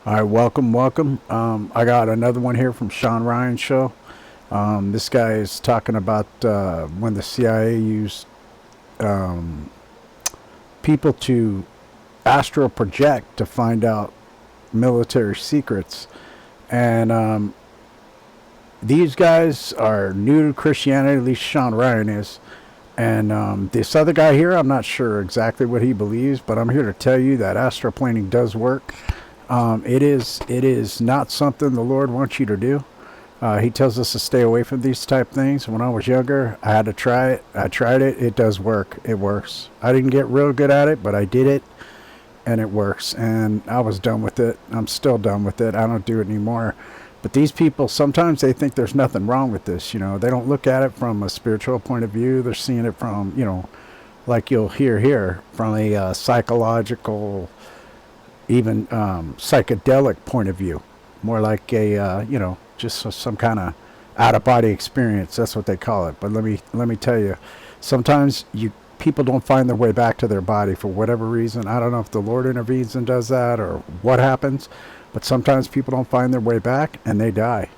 All right, welcome. I got another one here from Sean Ryan show. This guy is talking about when the CIA used um, people to astral project to find out military secrets, and these guys are new to Christianity. At least Sean Ryan is. And this other guy here, I'm not sure exactly what he believes, but I'm here to tell you that astroplaning does work. It is not something the Lord wants you to do. He tells us to stay away from these type things. When I was younger, I had to try it. I tried it. It does work. It works. I didn't get real good at it, but I did it, and it works. And I was done with it. I'm still done with it. I don't do it anymore. But these people, sometimes they think there's nothing wrong with this. They don't look at it from a spiritual point of view. They're seeing it from, like you'll hear here, from a psychological, even psychedelic point of view, more like a just some kind of out of body experience. That's what they call it. But let me tell you, sometimes people don't find their way back to their body for whatever reason. I don't know if the Lord intervenes and does that or what happens, but sometimes people don't find their way back and they die.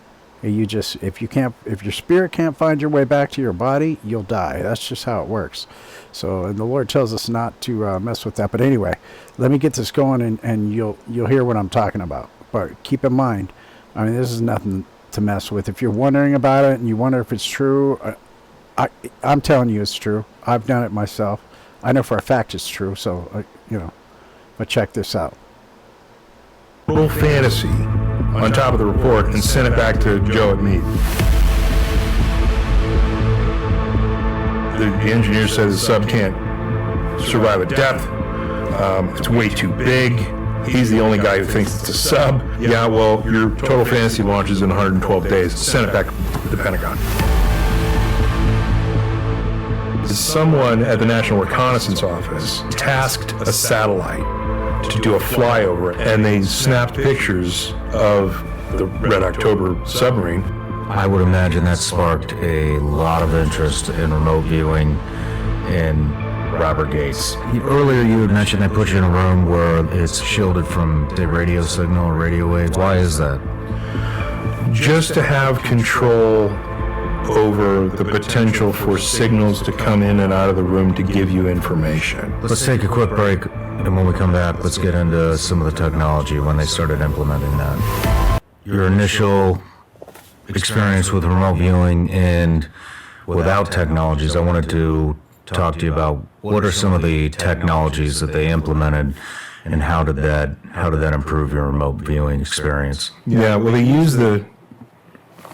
And if your spirit can't find your way back to your body, you'll die. That's just how it works. So, and the Lord tells us not to mess with that. But anyway, let me get this going, and you'll hear what I'm talking about. But keep in mind, this is nothing to mess with. If you're wondering about it and you wonder if it's true, I'm telling you it's true. I've done it myself. I know for a fact it's true. So, but check this out. Total fantasy on top of the report and send it back to Joe at Meade. The engineer says the sub can't survive at depth. It's way too big. He's the only guy who thinks it's a sub. Yeah, well, your total fantasy launches in 112 days. Send it back to the Pentagon. Someone at the National Reconnaissance Office tasked a satellite to do a flyover, and they snapped pictures of the Red October submarine. I would imagine that sparked a lot of interest in remote viewing in Robert Gates. Earlier you had mentioned they put you in a room where it's shielded from the radio signal or radio waves. Why is that? Just to have control over the potential for signals to come in and out of the room to give you information. Let's take a quick break, and when we come back, let's get into some of the technology when they started implementing that. Your initial experience with remote viewing and without technologies, I wanted to talk to you about what are some of the technologies that they implemented and how did that improve your remote viewing experience? Yeah, well, they use the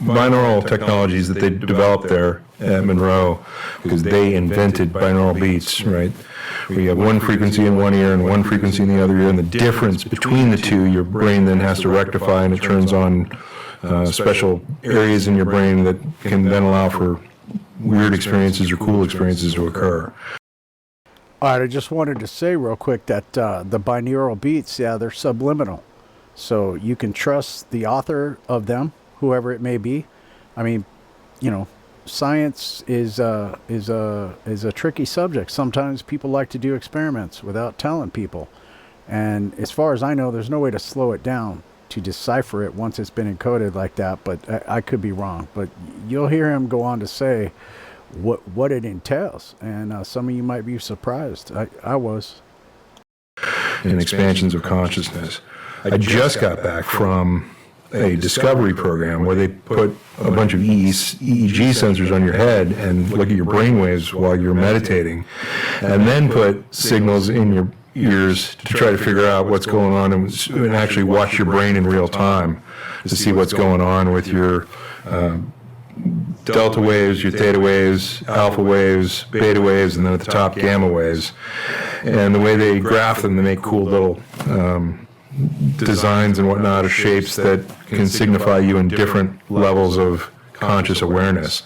binaural technologies that they developed there at Monroe because they invented binaural beats, right? Where you have one frequency in one ear and one frequency in the other ear, and the difference between the two, your brain then has to rectify, and it turns on special areas in your brain that can then allow for weird experiences or cool experiences to occur. All right, I just wanted to say real quick that the binaural beats, they're subliminal. So you can trust the author of them, whoever it may be. Science is a tricky subject. Sometimes people like to do experiments without telling people. And as far as I know, there's no way to slow it down to decipher it once it's been encoded like that. But I could be wrong. But you'll hear him go on to say what it entails. And some of you might be surprised. I was. And expansions of consciousness. I just got back from a discovery program where they put a bunch of EEG sensors on your head and look at your brainwaves while you're meditating, and then put signals in your ears to try to figure out what's going on and actually watch your brain in real time to see what's going on with your delta waves, your theta waves, alpha waves, beta waves, and then at the top gamma waves. And the way they graph them, they make cool little designs and whatnot of shapes that can signify you in different levels of conscious awareness.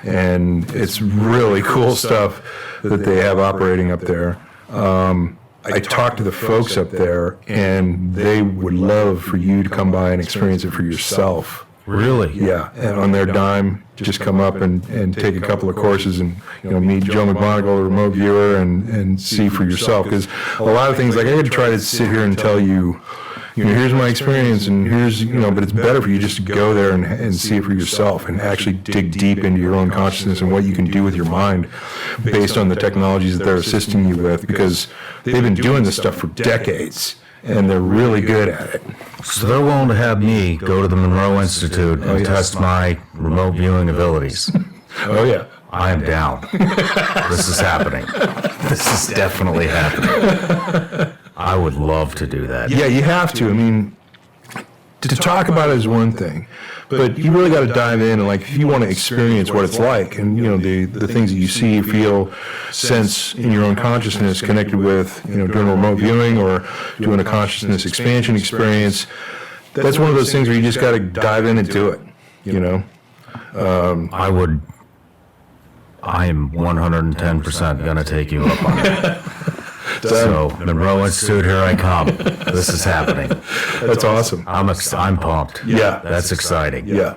And it's really cool stuff that they have operating up there. I talked to the folks up there, and they would love for you to come by and experience it for yourself. Really? Yeah, and on their dime, just come up and take a couple of courses and meet Joe McMonagle, the remote viewer, and see for yourself. Because a lot of things, like I could try to sit here and tell you, here's my experience, and here's, but it's better for you just to go there and see it for yourself and actually dig deep into your own consciousness and what you can do with your mind based on the technologies that they're assisting you with, because they've been doing this stuff for decades and they're really good at it. So they're willing to have me go to the Monroe Institute and test my remote viewing abilities. Oh, yeah. I am down. This is happening. This is definitely happening. I would love to do that. Yeah, you have to. I mean, to talk about it is one thing, but you really got to dive in and, like, if you want to experience what it's like and, the things that you see, feel, sense in your own consciousness connected with, doing remote viewing or doing a consciousness expansion experience, that's one of those things where you just got to dive in and do it, I am 110% going to take you up on it. So, Monroe Institute, here I come. This is happening. That's awesome. I'm pumped. Yeah. That's exciting. Yeah.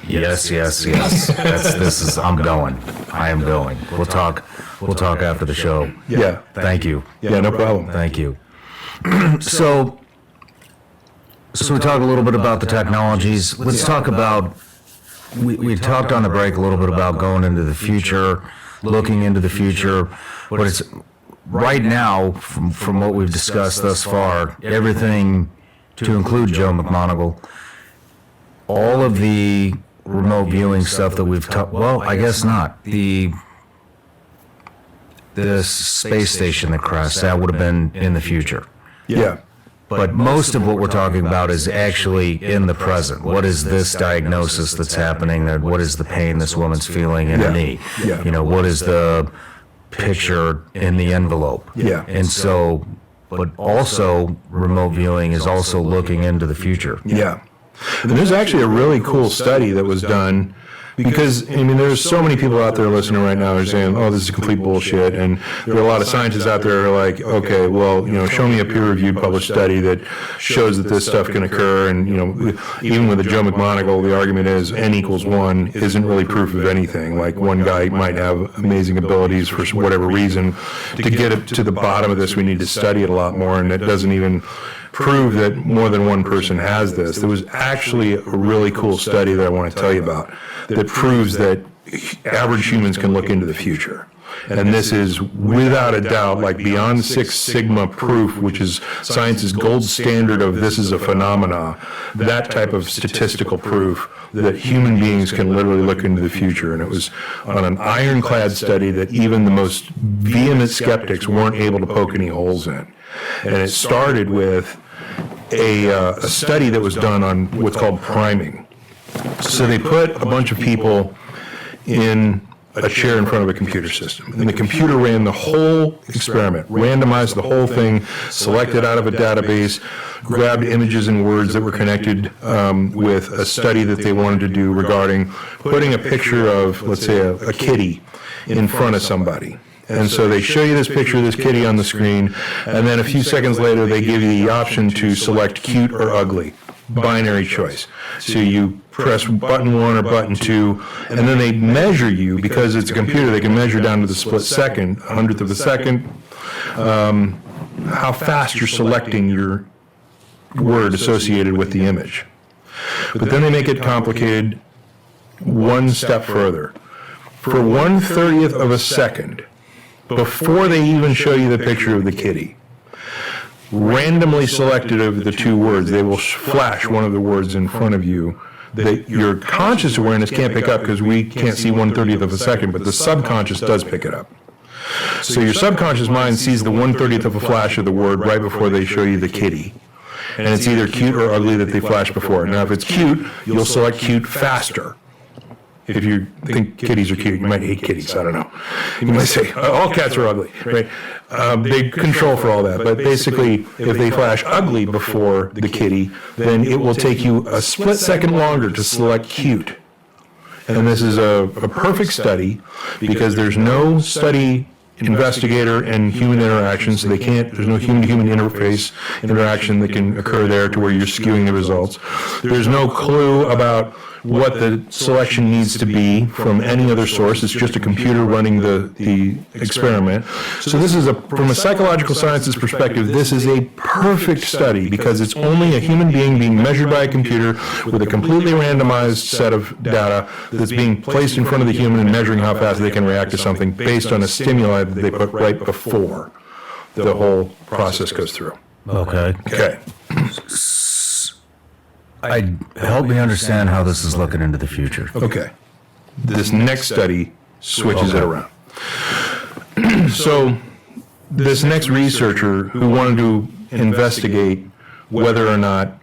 Yes. I'm going. I am going. We'll talk after the show. Yeah. Thank you. Yeah, no problem. Thank you. So we talk a little bit about the technologies. Let's talk about, we talked on the break a little bit about going into the future, looking into the future, but it's right now, from what we've discussed thus far, everything to include Joe McMoneagle, all of the remote viewing stuff that we've talked, well, I guess not. The space station that crashed, that would have been in the future. Yeah. But most of what we're talking about is actually in the present. What is this diagnosis that's happening? What is the pain this woman's feeling in her knee? Yeah. What is the picture in the envelope? Yeah. And so, but also remote viewing is also looking into the future. Yeah. And there's actually a really cool study that was done, because, there's so many people out there listening right now who are saying, oh, this is complete bullshit. And there are a lot of scientists out there who are like, okay, well, show me a peer-reviewed published study that shows that this stuff can occur. And, even with the Joe McMoneagle, the argument is N equals 1 isn't really proof of anything. Like, one guy might have amazing abilities for whatever reason. To get it to the bottom of this, we need to study it a lot more, and it doesn't even prove that more than one person has this. There was actually a really cool study that I want to tell you about that proves that average humans can look into the future. And this is without a doubt, like, beyond Six Sigma proof, which is science's gold standard of this is a phenomena, that type of statistical proof that human beings can literally look into the future. And it was on an ironclad study that even the most vehement skeptics weren't able to poke any holes in. And it started with a study that was done on what's called priming. So they put a bunch of people in a chair in front of a computer system, and the computer ran the whole experiment, randomized the whole thing, selected out of a database, grabbed images and words that were connected with a study that they wanted to do regarding putting a picture of, let's say, a kitty in front of somebody. And so they show you this picture of this kitty on the screen, and then a few seconds later they give you the option to select cute or ugly, binary choice. So you press button 1 or button 2, and then they measure you, because it's a computer, they can measure down to the split second, 100th of a second, how fast you're selecting your word associated with the image. But then they make it complicated one step further. For 1/30th of a second, before they even show you the picture of the kitty, randomly selected of the two words, they will flash one of the words in front of you that your conscious awareness can't pick up, because we can't see 1/30th of a second, but the subconscious does pick it up. So your subconscious mind sees the 1/30th of a flash of the word right before they show you the kitty. And it's either cute or ugly that they flash before. Now, if it's cute, you'll select cute faster. If you think kitties are cute, you might hate kitties, I don't know. You might say, all cats are ugly, right? They control for all that, but basically, if they flash ugly before the kitty, then it will take you a split second longer to select cute. And this is a perfect study, because there's no study investigator and human interaction, so there's no human-to-human interface interaction that can occur there to where you're skewing the results. There's no clue about what the selection needs to be from any other source. It's just a computer running the experiment. So this is from a psychological sciences perspective, this is a perfect study because it's only a human being measured by a computer with a completely randomized set of data that's being placed in front of the human and measuring how fast they can react to something based on a stimuli that they put right before the whole process goes through. Okay. Okay. Help me understand how this is looking into the future. Okay. This next study switches it around. So this next researcher who wanted to investigate whether or not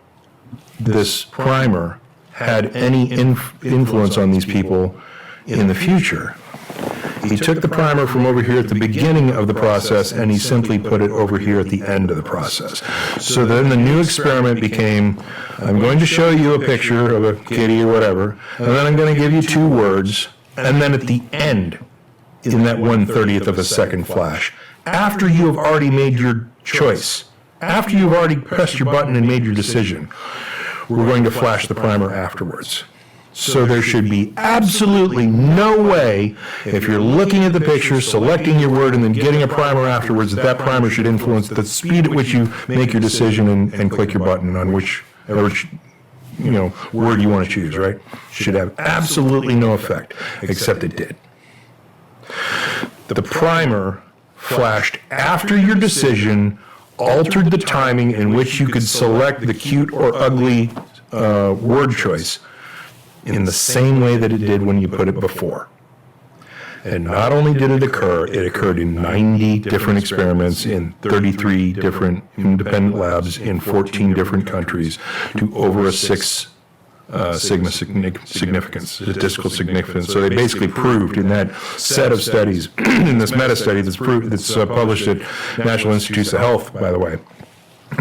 this primer had any influence on these people in the future, he took the primer from over here at the beginning of the process and he simply put it over here at the end of the process. So then the new experiment became, I'm going to show you a picture of a kitty or whatever, and then I'm going to give you 2 words, and then at the end, in that 1/30th of a second flash, after you have already made your choice, after you've already pressed your button and made your decision, we're going to flash the primer afterwards. So there should be absolutely no way, if you're looking at the picture, selecting your word, and then getting a primer afterwards, that primer should influence the speed at which you make your decision and click your button on which word you want to choose, right? Should have absolutely no effect, except it did. The primer flashed after your decision, altered the timing in which you could select the cute or ugly word choice in the same way that it did when you put it before. And not only did it occur, it occurred in 90 different experiments in 33 different independent labs in 14 different countries to over a 6 sigma significance, statistical significance. So they basically proved in that set of studies, in this meta-study that's published at National Institutes of Health, by the way,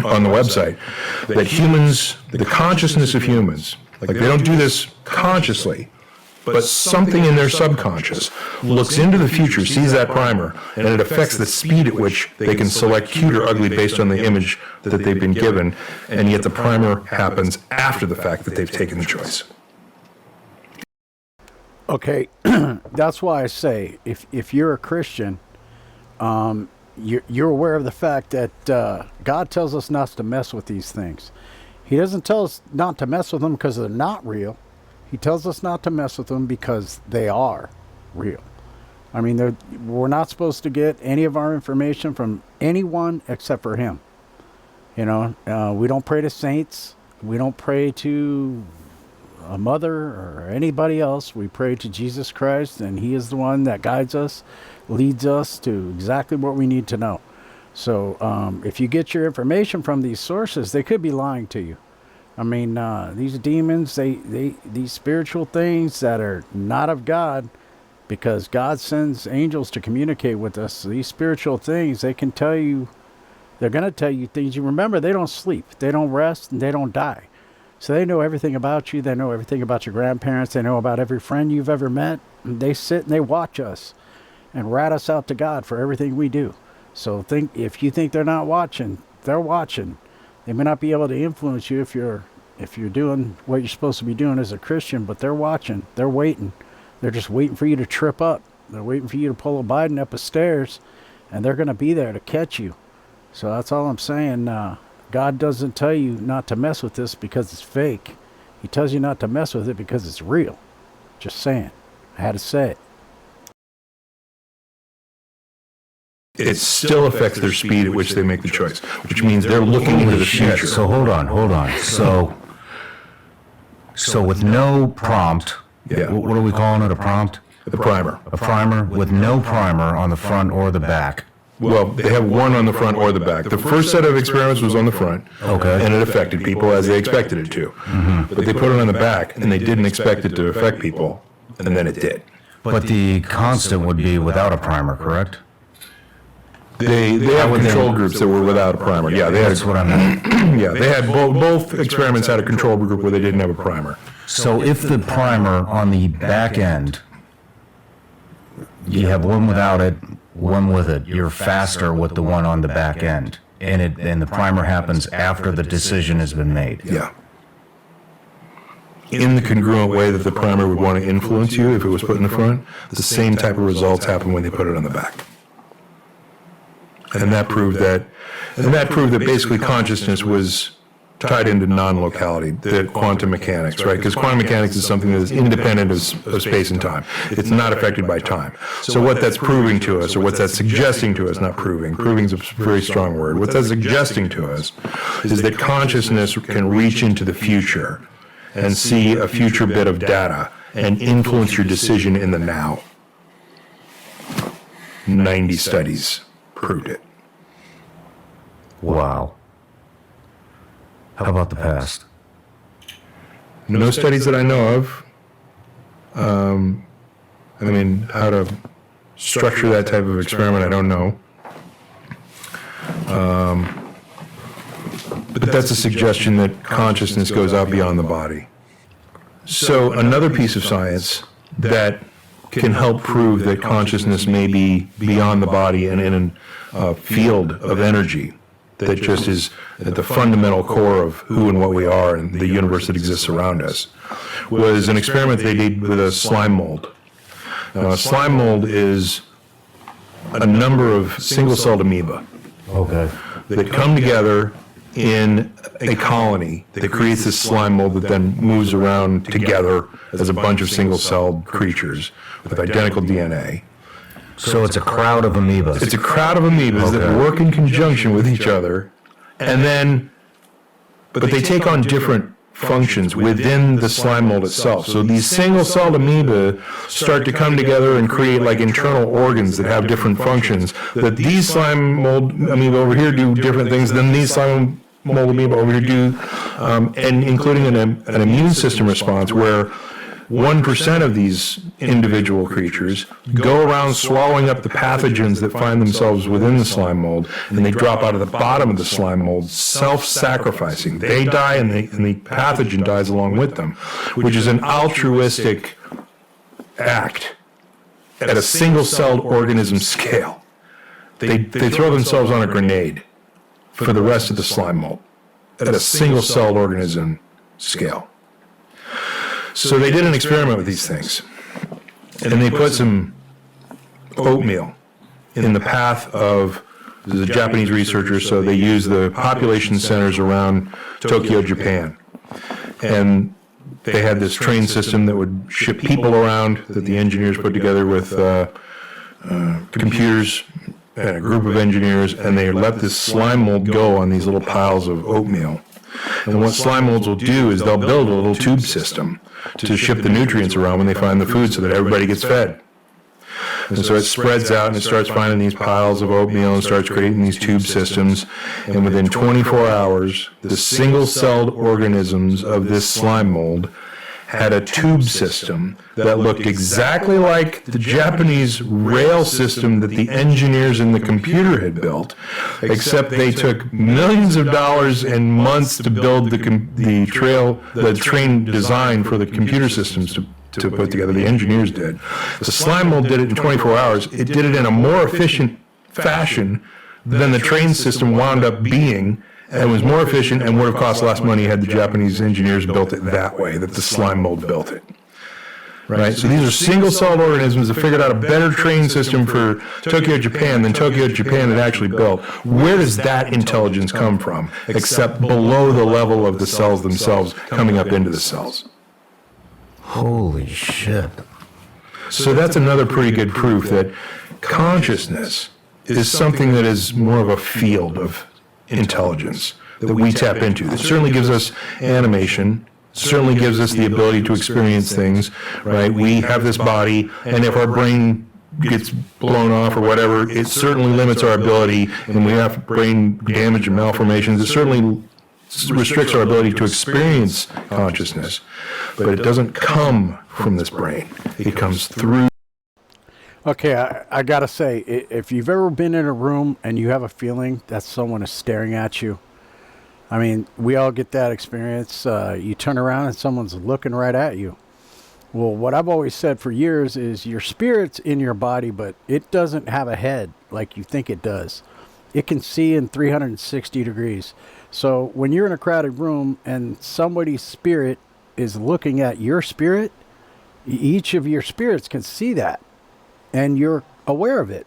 on the website, that humans, the consciousness of humans, like they don't do this consciously, but something in their subconscious looks into the future, sees that primer, and it affects the speed at which they can select cute or ugly based on the image that they've been given, and yet the primer happens after the fact that they've taken the choice. Okay, that's why I say if you're a Christian, you're aware of the fact that God tells us not to mess with these things. He doesn't tell us not to mess with them because they're not real. He tells us not to mess with them because they are real. I mean, we're not supposed to get any of our information from anyone except for him. You know, we don't pray to saints. We don't pray to a mother or anybody else. We pray to Jesus Christ, and he is the one that guides us, leads us to exactly what we need to know. So if you get your information from these sources, they could be lying to you. I mean, these demons, these spiritual things that are not of God, because God sends angels to communicate with us. So these spiritual things, they can tell you, they're going to tell you things. You remember, they don't sleep, they don't rest, and they don't die. So they know everything about you. They know everything about your grandparents. They know about every friend you've ever met. And they sit and they watch us and rat us out to God for everything we do. So if you think they're not watching, they're watching. They may not be able to influence you if you're doing what you're supposed to be doing as a Christian, but they're watching. They're waiting. They're just waiting for you to trip up. They're waiting for you to pull a Biden up a stairs, and they're going to be there to catch you. So that's all I'm saying. God doesn't tell you not to mess with this because it's fake. He tells you not to mess with it because it's real. Just saying. I had to say it. It still affects their speed at which they make the choice, which means they're looking into the future. So hold on. So with no prompt, Yeah. what are we calling it, a prompt? The primer. A primer with no primer on the front or the back. Well, they have one on the front or the back. The first set of experiments was on the front. Okay. And it affected people as they expected it to. Mm-hmm. But they put it on the back, and they didn't expect it to affect people, and then it did. But the constant would be without a primer, correct? They have control groups that were without a primer. Yeah, they had. That's what I meant. Yeah, they had both experiments had a control group where they didn't have a primer. So if the primer on the back end, you have one without it, one with it, you're faster with the one on the back end, and the primer happens after the decision has been made. Yeah. in the congruent way that the primer would want to influence you if it was put in the front, the same type of results happen when they put it on the back. And that proved that basically consciousness was tied into non-locality, the quantum mechanics, right? Because quantum mechanics is something that is independent of space and time. It's not affected by time. So what that's proving to us, or what that's suggesting to us, not proving is a very strong word, what that's suggesting to us is that consciousness can reach into the future and see a future bit of data and influence your decision in the now. 90 studies proved it. Wow. How about the past? No studies that I know of. I mean, how to structure that type of experiment, I don't know. But that's a suggestion that consciousness goes out beyond the body. So another piece of science that can help prove that consciousness may be beyond the body and in a field of energy that just is at the fundamental core of who and what we are and the universe that exists around us, was an experiment they did with a slime mold. Now, a slime mold is a number of single-celled amoeba Okay. that come together in a colony that creates this slime mold that then moves around together as a bunch of single-celled creatures with identical DNA. So it's a crowd of amoebas. It's a crowd of amoebas that Okay. work in conjunction with each other, and then, but they take on different functions within the slime mold itself. So these single-celled amoeba start to come together and create like internal organs that have different functions. That these slime mold amoeba over here do different things than these slime mold amoeba over here do, and including an immune system response where 1% of these individual creatures go around swallowing up the pathogens that find themselves within the slime mold, and they drop out of the bottom of the slime mold, self-sacrificing. They die, and the pathogen dies along with them, which is an altruistic act at a single-celled organism scale. They throw themselves on a grenade for the rest of the slime mold at a single-celled organism scale. So they did an experiment with these things, and they put some oatmeal in the path of the Japanese researchers, so they used the population centers around Tokyo, Japan. And they had this train system that would ship people around that the engineers put together with computers and a group of engineers, and they let this slime mold go on these little piles of oatmeal. And what slime molds will do is they'll build a little tube system to ship the nutrients around when they find the food so that everybody gets fed. And so it spreads out and it starts finding these piles of oatmeal and starts creating these tube systems. And within 24 hours, the single-celled organisms of this slime mold had a tube system that looked exactly like the Japanese rail system that the engineers in the computer had built, except they took millions of dollars and months to build the train design for the computer systems to put together. The engineers did. The slime mold did it in 24 hours. It did it in a more efficient fashion than the train system wound up being, and was more efficient and would have cost less money had the Japanese engineers built it that way, that the slime mold built it. Right? So these are single-celled organisms that figured out a better train system for Tokyo, Japan than Tokyo, Japan had actually built. Where does that intelligence come from, except below the level of the cells themselves, coming up into the cells? Holy shit. So that's another pretty good proof that consciousness is something that is more of a field of intelligence that we tap into. It certainly gives us animation, certainly gives us the ability to experience things, right? We have this body, and if our brain gets blown off or whatever, it certainly limits our ability, and we have brain damage and malformations. It certainly restricts our ability to experience consciousness, but it doesn't come from this brain. It comes through. Okay, I gotta say, if you've ever been in a room and you have a feeling that someone is staring at you, I mean, we all get that experience. You turn around and someone's looking right at you. Well, what I've always said for years is your spirit's in your body, but it doesn't have a head like you think it does. It can see in 360 degrees. So when you're in a crowded room and somebody's spirit is looking at your spirit, each of your spirits can see that, and you're aware of it.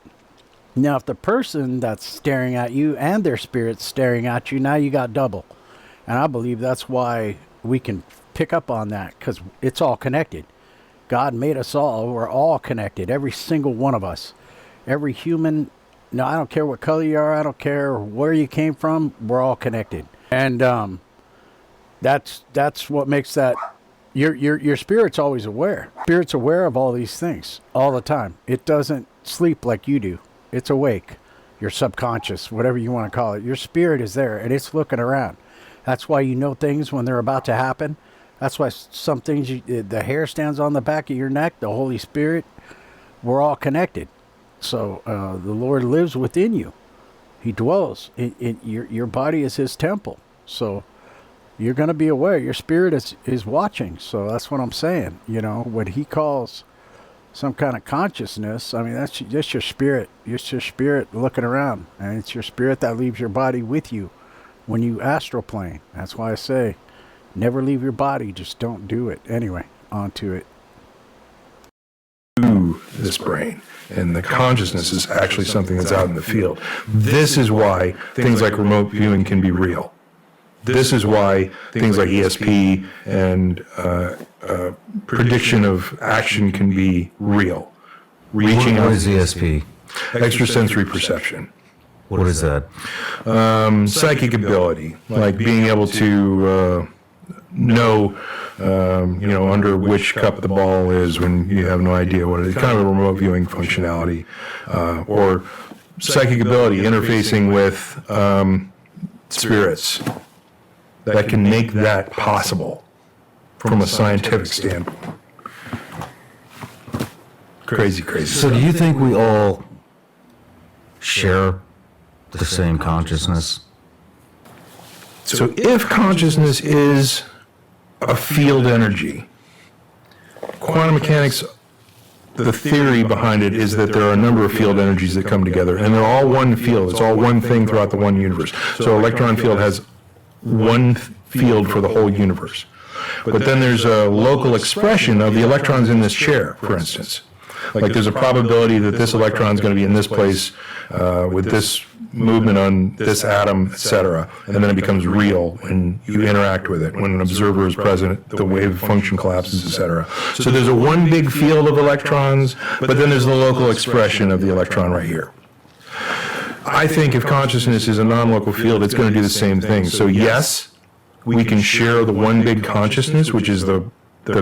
Now, if the person that's staring at you and their spirit's staring at you, now you got double. And I believe that's why we can pick up on that, because it's all connected. God made us all. We're all connected, every single one of us. Every human, no, I don't care what color you are, I don't care where you came from, we're all connected. And that's what makes that, your spirit's always aware. Spirit's aware of all these things all the time. It doesn't sleep like you do. It's awake. Your subconscious, whatever you want to call it. Your spirit is there, and it's looking around. That's why you know things when they're about to happen. That's why some things, the hair stands on the back of your neck, the Holy Spirit, we're all connected. So the Lord lives within you. He dwells. Your body is his temple. So you're going to be aware. Your spirit is watching. So that's what I'm saying. You know, when he calls some kind of consciousness, I mean, that's just your spirit. It's your spirit looking around. And it's your spirit that leaves your body with you when you astral plane. That's why I say, never leave your body. Just don't do it. Anyway, on to it. This brain, and the consciousness is actually something that's out in the field. This is why things like remote viewing can be real. This is why things like ESP and prediction of action can be real. Reaching What out, is ESP? extrasensory perception, What is that? psychic ability, like being able to know, under which cup the ball is when you have no idea what it is. Kind of a remote viewing functionality, or psychic ability, interfacing with spirits that can make that possible from a scientific standpoint. Crazy So stuff. do you think we all share the same consciousness? So if consciousness is a field energy, quantum mechanics, the theory behind it is that there are a number of field energies that come together, and they're all one field. It's all one thing throughout the one universe. So electron field has one field for the whole universe. But then there's a local expression of the electrons in this chair, for instance. Like there's a probability that this electron is going to be in this place with this movement on this atom, etc., and then it becomes real when you interact with it. When an observer is present, the wave function collapses, etc. So there's a one big field of electrons, but then there's the local expression of the electron right here. I think if consciousness is a non-local field, it's going to do the same thing. So yes, we can share the one big consciousness, which is the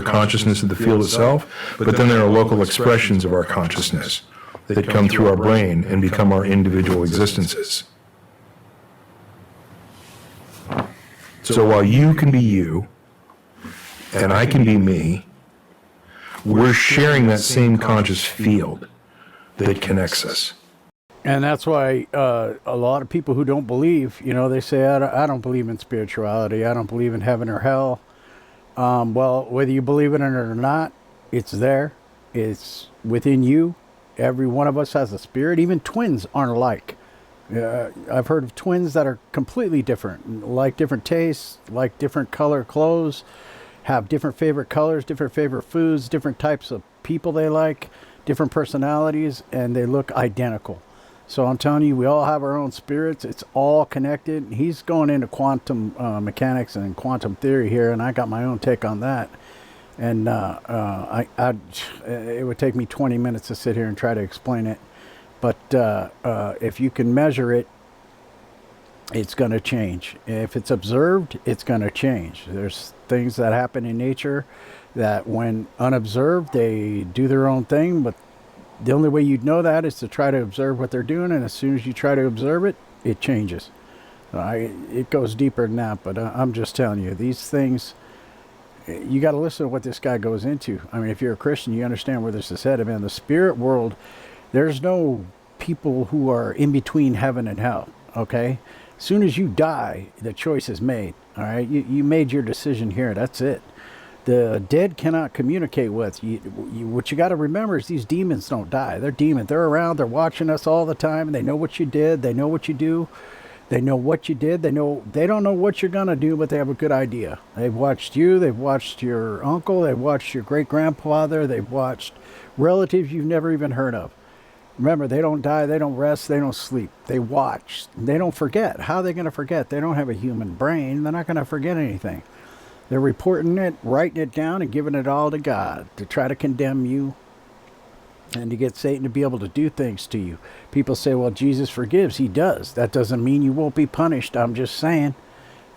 consciousness of the field itself, but then there are local expressions of our consciousness that come through our brain and become our individual existences. So while you can be you, and I can be me, we're sharing that same conscious field that connects us. And that's why a lot of people who don't believe, they say, I don't believe in spirituality. I don't believe in heaven or hell. Well, whether you believe in it or not, it's there. It's within you. Every one of us has a spirit. Even twins aren't alike. I've heard of twins that are completely different, like different tastes, like different color clothes, have different favorite colors, different favorite foods, different types of people they like, different personalities, and they look identical. So I'm telling you, we all have our own spirits. It's all connected. He's going into quantum mechanics and quantum theory here, and I got my own take on that. And it would take me 20 minutes to sit here and try to explain it. But if you can measure it, it's going to change. If it's observed, it's going to change. There's things that happen in nature that when unobserved, they do their own thing, but the only way you'd know that is to try to observe what they're doing, and as soon as you try to observe it, it changes. It goes deeper than that, but I'm just telling you, these things, you got to listen to what this guy goes into. I mean, if you're a Christian, you understand where this is headed, man. The spirit world, there's no people who are in between heaven and hell, okay? As soon as you die, the choice is made, all right? You made your decision here, that's it. The dead cannot communicate with you. What you got to remember is these demons don't die. They're demons. They're around. They're watching us all the time. And they know what you did. They know what you do. They know what you did. They don't know what you're gonna do, but they have a good idea. They've watched you. They've watched your uncle. They've watched your great grandfather. They've watched relatives you've never even heard of. Remember, they don't die. They don't rest. They don't sleep. They watch. They don't forget. How are they gonna forget? They don't have a human brain. They're not gonna forget anything. They're reporting it, writing it down, and giving it all to God to try to condemn you and to get Satan to be able to do things to you. People say, well, Jesus forgives. He does. That doesn't mean you won't be punished. I'm just saying.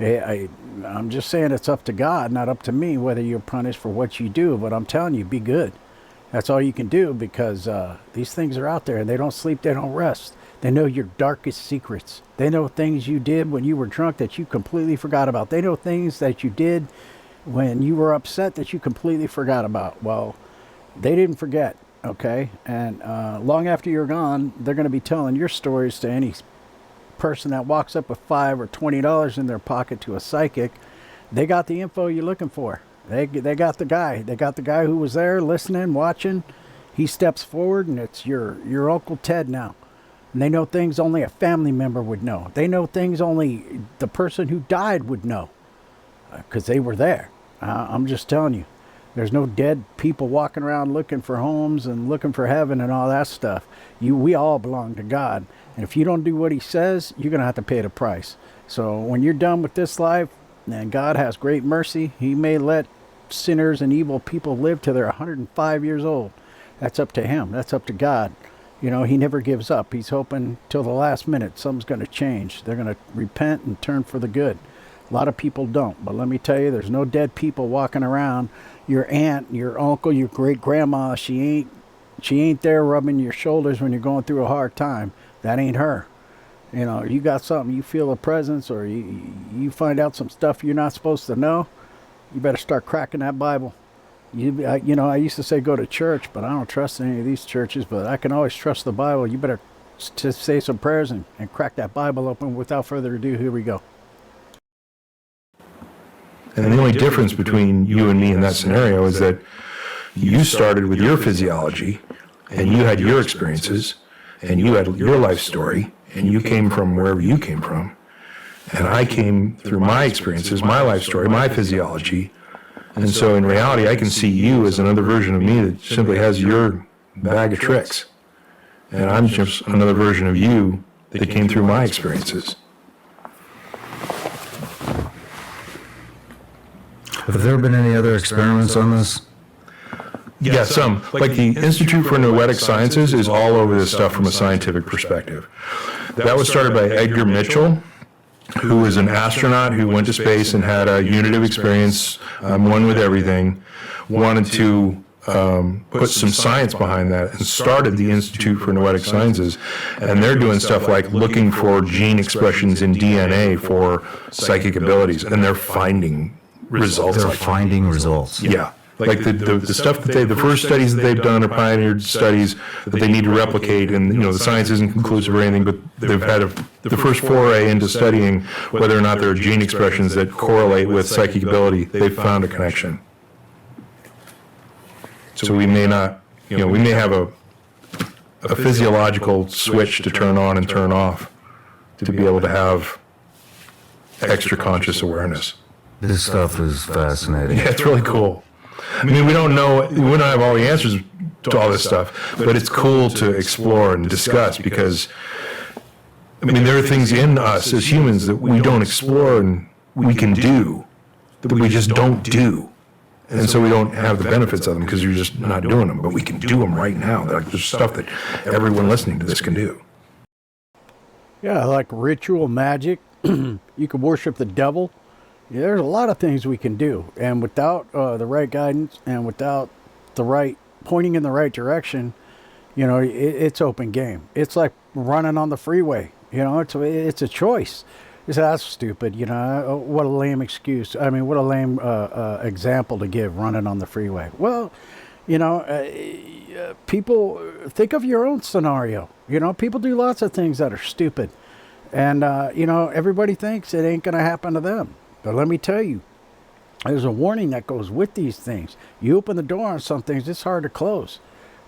I'm just saying it's up to God, not up to me, whether you're punished for what you do. But I'm telling you, be good. That's all you can do, because these things are out there, and they don't sleep, they don't rest. They know your darkest secrets. They know things you did when you were drunk that you completely forgot about. They know things that you did when you were upset that you completely forgot about. Well, they didn't forget. Okay, and long after you're gone, they're going to be telling your stories to any person that walks up with $5 or $20 in their pocket to a psychic. They got the info you're looking for. They got the guy. They got the guy who was there listening, watching. He steps forward, and it's your Uncle Ted now. And they know things only a family member would know. They know things only the person who died would know, because they were there. I'm just telling you. There's no dead people walking around looking for homes and looking for heaven and all that stuff. We all belong to God. And if you don't do what he says, you're going to have to pay the price. So when you're done with this life, and God has great mercy, he may let sinners and evil people live till they're 105 years old. That's up to him. That's up to God. You know, he never gives up. He's hoping till the last minute something's going to change. They're going to repent and turn for the good. A lot of people don't. But let me tell you, there's no dead people walking around. Your aunt, your uncle, your great grandma, she ain't there rubbing your shoulders when you're going through a hard time. That ain't her. You know, you got something, you feel a presence, or you find out some stuff you're not supposed to know, you better start cracking that Bible. I used to say go to church, but I don't trust any of these churches, but I can always trust the Bible. You better just say some prayers and crack that Bible open. Without further ado, here we go. And the only difference between you and me in that scenario is that you started with your physiology, and you had your experiences, and you had your life story, and you came from wherever you came from. And I came through my experiences, my life story, my physiology. And so in reality, I can see you as another version of me that simply has your bag of tricks. And I'm just another version of you that came through my experiences. Have there been any other experiments on this? Yeah, some. Like the Institute for Noetic Sciences is all over this stuff from a scientific perspective. That was started by Edgar Mitchell, who was an astronaut who went to space and had a unitive experience, one with everything, wanted to put some science behind that, and started the Institute for Noetic Sciences. And they're doing stuff like looking for gene expressions in DNA for psychic abilities, and they're finding results. They're finding results. Yeah. Like the stuff that the first studies that they've done are pioneered studies that they need to replicate, and the science isn't conclusive or anything, but they've had the first foray into studying whether or not there are gene expressions that correlate with psychic ability. They've found a connection. So we may not, we may have a physiological switch to turn on and turn off to be able to have extra conscious awareness. This stuff is fascinating. Yeah, it's really cool. I mean, we don't have all the answers to all this stuff, but it's cool to explore and discuss, because, there are things in us as humans that we don't explore and we can do, that we just don't do. And so we don't have the benefits of them because you're just not doing them, but we can do them right now. There's stuff that everyone listening to this can do. Yeah, like ritual magic. You can worship the devil. Yeah, there's a lot of things we can do, and without the right guidance and without the right pointing in the right direction, it's open game. It's like running on the freeway. It's a choice. You say, that's stupid. What a lame excuse. What a lame example to give, running on the freeway. Well, people, think of your own scenario. People do lots of things that are stupid, and everybody thinks it ain't going to happen to them. But let me tell you, there's a warning that goes with these things. You open the door on some things, it's hard to close.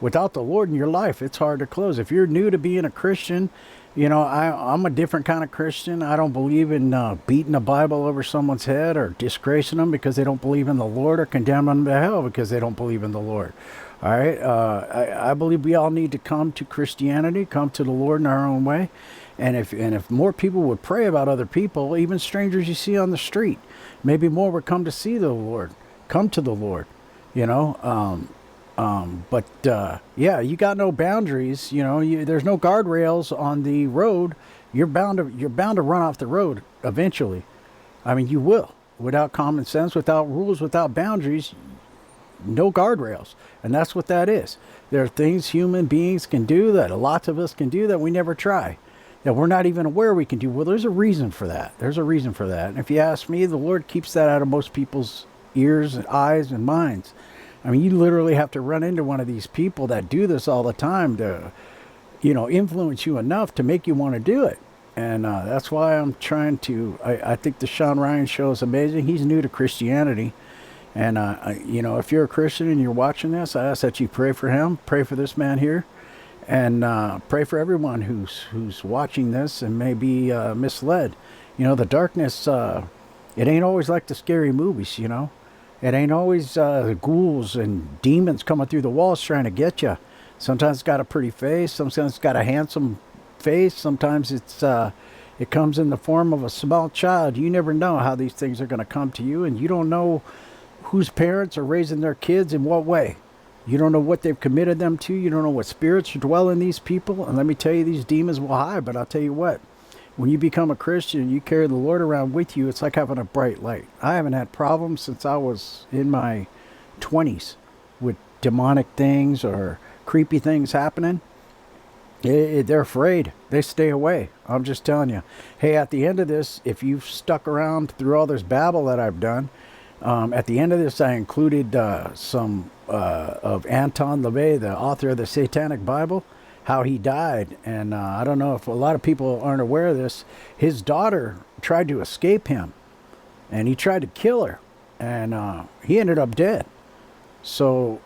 Without the Lord in your life, it's hard to close. If you're new to being a Christian I'm a different kind of Christian. I don't believe in beating the Bible over someone's head or disgracing them because they don't believe in the Lord, or condemning them to hell because they don't believe in the Lord. All right. I believe we all need to come to Christianity, come to the Lord in our own way. And if more people would pray about other people, even strangers you see on the street, maybe more would come to see the Lord, come to the Lord, you know. But yeah, you got no boundaries. There's no guardrails on the road. You're bound to run off the road eventually. I mean, you will, without common sense, without rules, without boundaries, no guardrails. And that's what that is. There are things human beings can do that lots of us can do that we never try, that we're not even aware we can do. Well, there's a reason for that. There's a reason for that. And if you ask me, the Lord keeps that out of most people's ears and eyes and minds. I mean, you literally have to run into one of these people that do this all the time to, influence you enough to make you want to do it. And that's why I'm trying to, I think the Sean Ryan show is amazing. He's new to Christianity. And, if you're a Christian and you're watching this, I ask that you pray for him, pray for this man here, and pray for everyone who's watching this and may be misled. The darkness, it ain't always like the scary movies, It ain't always ghouls and demons coming through the walls trying to get you. Sometimes it's got a pretty face. Sometimes it's got a handsome face. Sometimes it comes in the form of a small child. You never know how these things are going to come to you, and you don't know whose parents are raising their kids in what way. You don't know what they've committed them to. You don't know what spirits dwell in these people. And let me tell you, these demons will hide. But I'll tell you what. When you become a Christian, you carry the Lord around with you. It's like having a bright light. I haven't had problems since I was in my 20s with demonic things or creepy things happening. They're afraid. They stay away. I'm just telling you. Hey, at the end of this, if you've stuck around through all this babble that I've done, at the end of this, I included some of Anton LaVey, the author of the Satanic Bible, how he died. And I don't know if a lot of people aren't aware of this. His daughter tried to escape him, and he tried to kill her, and he ended up dead. So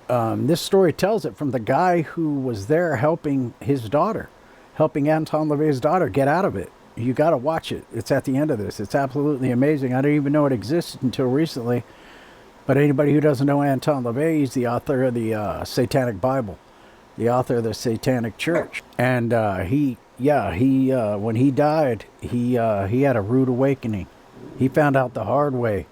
this story tells it from the guy who was there helping his daughter, helping Anton LaVey's daughter get out of it. You got to watch it. It's at the end of this. It's absolutely amazing. I didn't even know it existed until recently. But anybody who doesn't know Anton LaVey, he's the author of the Satanic Bible, the author of the Satanic Church. And when he died, he had a rude awakening. He found out the hard way.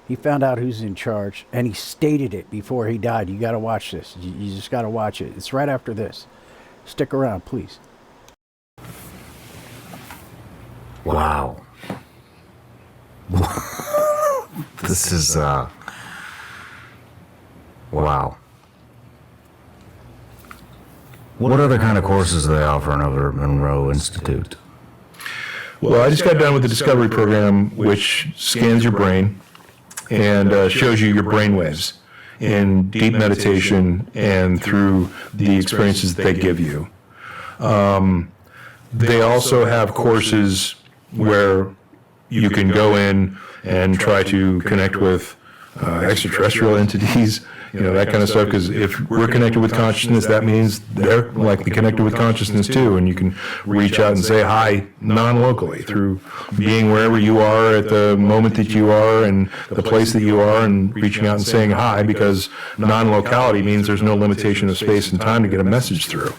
He found out who's in charge, and he stated it before he died. You got to watch this. You just got to watch it. It's right after this. Stick around, please. Wow. This is, wow. What other kind of courses do they offer over at Monroe Institute? Well, I just got done with the Discovery program, which scans your brain and shows you your brain waves in deep meditation and through the experiences that they give you. They also have courses where you can go in and try to connect with extraterrestrial entities, that kind of stuff, because if we're connected with consciousness, that means they're likely connected with consciousness too, and you can reach out and say hi non-locally through being wherever you are at the moment that you are and the place that you are, and reaching out and saying hi, because non-locality means there's no limitation of space and time to get a message through.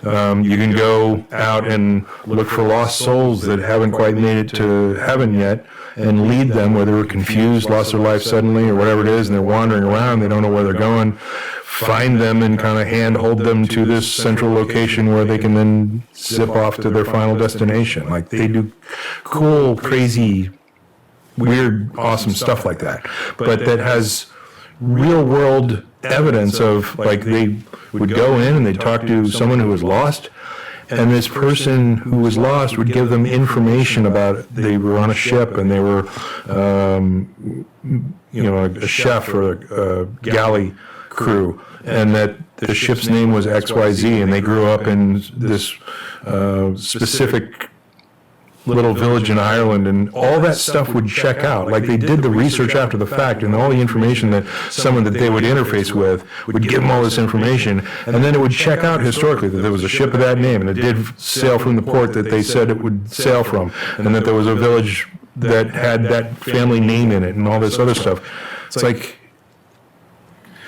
You can go out and look for lost souls that haven't quite made it to heaven yet, and lead them, whether they're confused, lost their life suddenly, or whatever it is, and they're wandering around, they don't know where they're going. Find them and kind of hand-hold them to this central location where they can then zip off to their final destination. Like, they do cool, crazy, weird, awesome stuff like that. But that has real-world evidence of, like, they would go in and they'd talk to someone who was lost, and this person who was lost would give them information about, they were on a ship and they were, a chef or a galley crew, and that the ship's name was XYZ, and they grew up in this specific little village in Ireland, and all that stuff would check out. Like, they did the research after the fact, and all the information that someone that they would interface with would give them all this information, and then it would check out historically that there was a ship of that name, and it did sail from the port that they said it would sail from, and that there was a village that had that family name in it, and all this other stuff. It's like,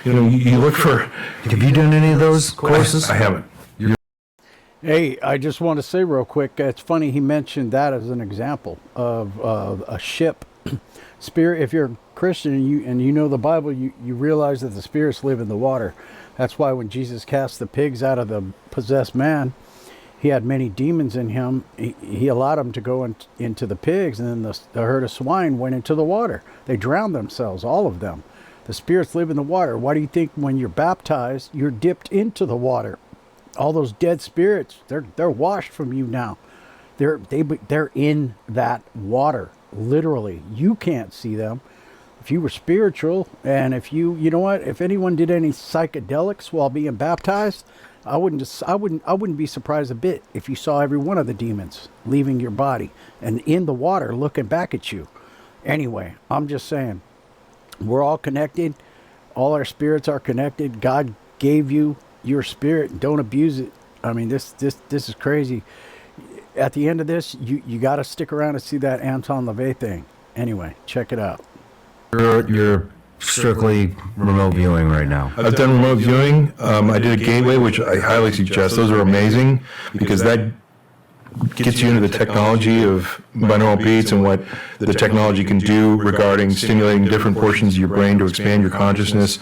you know, you look for... Have you done any of those courses? I haven't. Hey, I just want to say real quick, it's funny he mentioned that as an example of a ship. Spirit, if you're a Christian and you know the Bible, you realize that the spirits live in the water. That's why when Jesus cast the pigs out of the possessed man, he had many demons in him. He allowed them to go into the pigs, and then the herd of swine went into the water. They drowned themselves, all of them. The spirits live in the water. Why do you think when you're baptized, you're dipped into the water? All those dead spirits, they're washed from you now. They're in that water, literally. You can't see them. If you were spiritual, and if you know what, if anyone did any psychedelics while being baptized, I wouldn't be surprised a bit if you saw every one of the demons leaving your body and in the water looking back at you. Anyway, I'm just saying, we're all connected. All our spirits are connected. God gave you your spirit. Don't abuse it. I mean, this is crazy. At the end of this, you got to stick around and see that Anton LaVey thing. Anyway, check it out. You're strictly remote viewing right now. I've done remote viewing. I did a gateway, which I highly suggest. Those are amazing because that gets you into the technology of binaural beats and what the technology can do regarding stimulating different portions of your brain to expand your consciousness,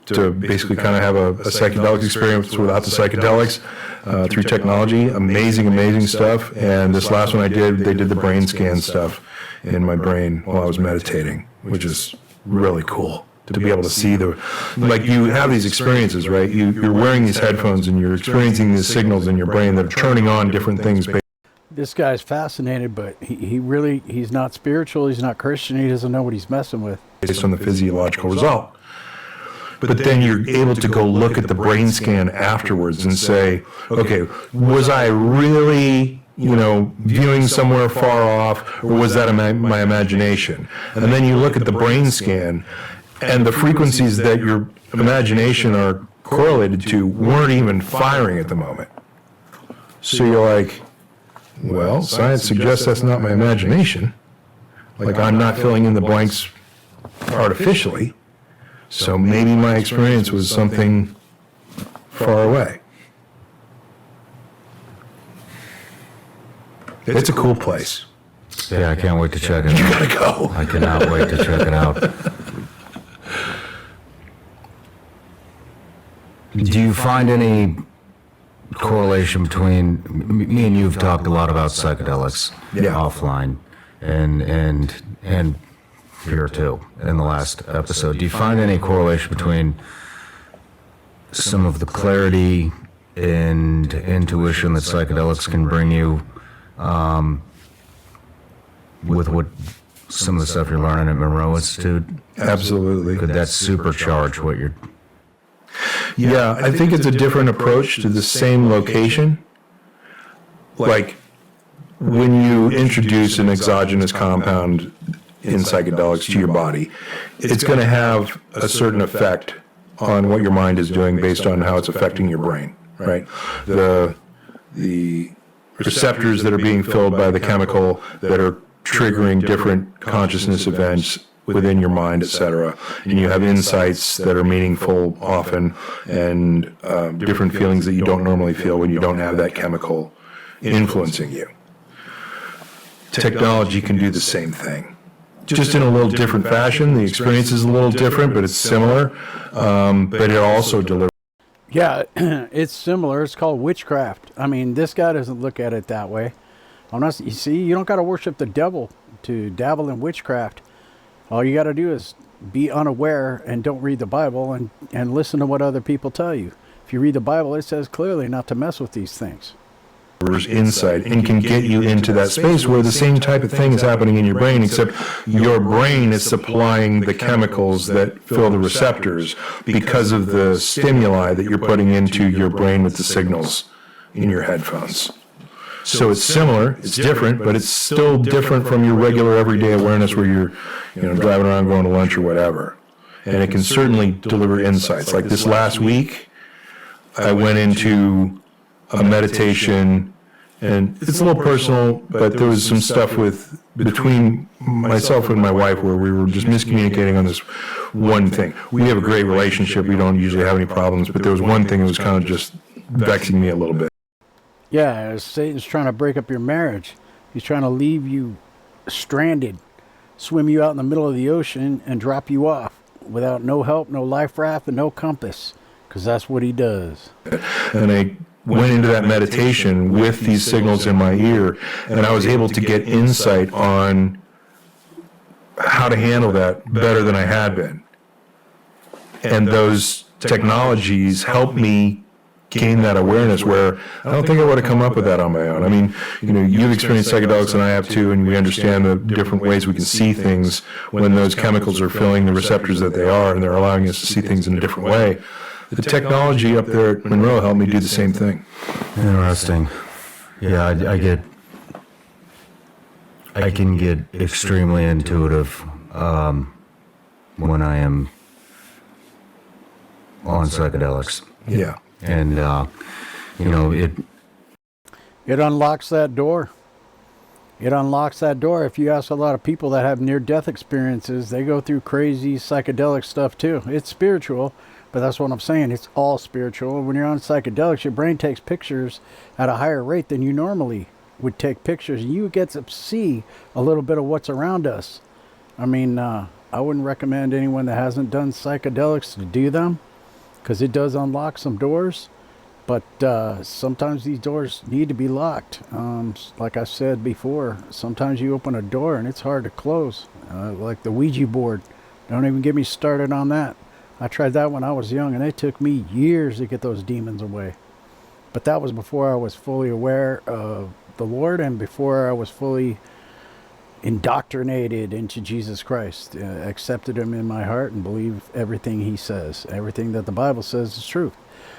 to basically kind of have a psychedelic experience without the psychedelics through technology. Amazing stuff. And this last one I did, they did the brain scan stuff in my brain while I was meditating, which is really cool to be able to see like you have these experiences, right? You're wearing these headphones and you're experiencing these signals in your brain that are turning on different things. This guy's fascinated, but he's not spiritual. He's not Christian. He doesn't know what he's messing with. Based on the physiological result. But then you're able to go look at the brain scan afterwards and say, okay, was I really, viewing somewhere far off, or was that my imagination? And then you look at the brain scan, and the frequencies that your imagination are correlated to weren't even firing at the moment. So you're like, well, science suggests that's not my imagination. Like, I'm not filling in the blanks artificially. So maybe my experience was something far away. It's a cool place. Yeah, I can't wait to check it out. You gotta go. I cannot wait to check it out. Do you find any correlation between me and you've talked a lot about psychedelics offline and here too in the last episode. Do you find any correlation between some of the clarity and intuition that psychedelics can bring you with what some of the stuff you're learning at Monroe Institute? Absolutely. Could that supercharge what you're... Yeah, I think it's a different approach to the same location. Like, when you introduce an exogenous compound in psychedelics to your body, it's going to have a certain effect on what your mind is doing based on how it's affecting your brain, right? The receptors that are being filled by the chemical that are triggering different consciousness events within your mind, etc. And you have insights that are meaningful often, and different feelings that you don't normally feel when you don't have that chemical influencing you. Technology can do the same thing. Just in a little different fashion. The experience is a little different, but it's similar. But it also delivers. Yeah, it's similar. It's called witchcraft. I mean, this guy doesn't look at it that way. You see, you don't got to worship the devil to dabble in witchcraft. All you got to do is be unaware and don't read the Bible and listen to what other people tell you. If you read the Bible, it says clearly not to mess with these things. Insight and can get you into that space where the same type of thing is happening in your brain, except your brain is supplying the chemicals that fill the receptors because of the stimuli that you're putting into your brain with the signals in your headphones. So it's similar, it's different, but it's still different from your regular everyday awareness where you're, driving around going to lunch or whatever. And it can certainly deliver insights. Like this last week, I went into a meditation, and it's a little personal, but there was some stuff between myself and my wife where we were just miscommunicating on this one thing. We have a great relationship. We don't usually have any problems, but there was one thing that was kind of just vexing me a little bit. Yeah, Satan's trying to break up your marriage. He's trying to leave you stranded, swim you out in the middle of the ocean, and drop you off without no help, no life raft, and no compass, because that's what he does. And I went into that meditation with these signals in my ear, and I was able to get insight on how to handle that better than I had been. And those technologies helped me gain that awareness where I don't think I would have come up with that on my own. I mean, you've experienced psychedelics and I have too, and we understand the different ways we can see things when those chemicals are filling the receptors that they are, and they're allowing us to see things in a different way. The technology up there at Monroe helped me do the same thing. Interesting. Yeah, I can get extremely intuitive when I am on psychedelics. Yeah. And, It unlocks that door. It unlocks that door. If you ask a lot of people that have near-death experiences, they go through crazy psychedelic stuff too. It's spiritual, but that's what I'm saying. It's all spiritual. When you're on psychedelics, your brain takes pictures at a higher rate than you normally would take pictures, and you get to see a little bit of what's around us. I mean, I wouldn't recommend anyone that hasn't done psychedelics to do them, because it does unlock some doors, but sometimes these doors need to be locked. Like I said before, sometimes you open a door and it's hard to close, like the Ouija board. Don't even get me started on that. I tried that when I was young, and it took me years to get those demons away. But that was before I was fully aware of the Lord, and before I was fully indoctrinated into Jesus Christ, accepted him in my heart and believe everything he says. Everything that the Bible says is truth.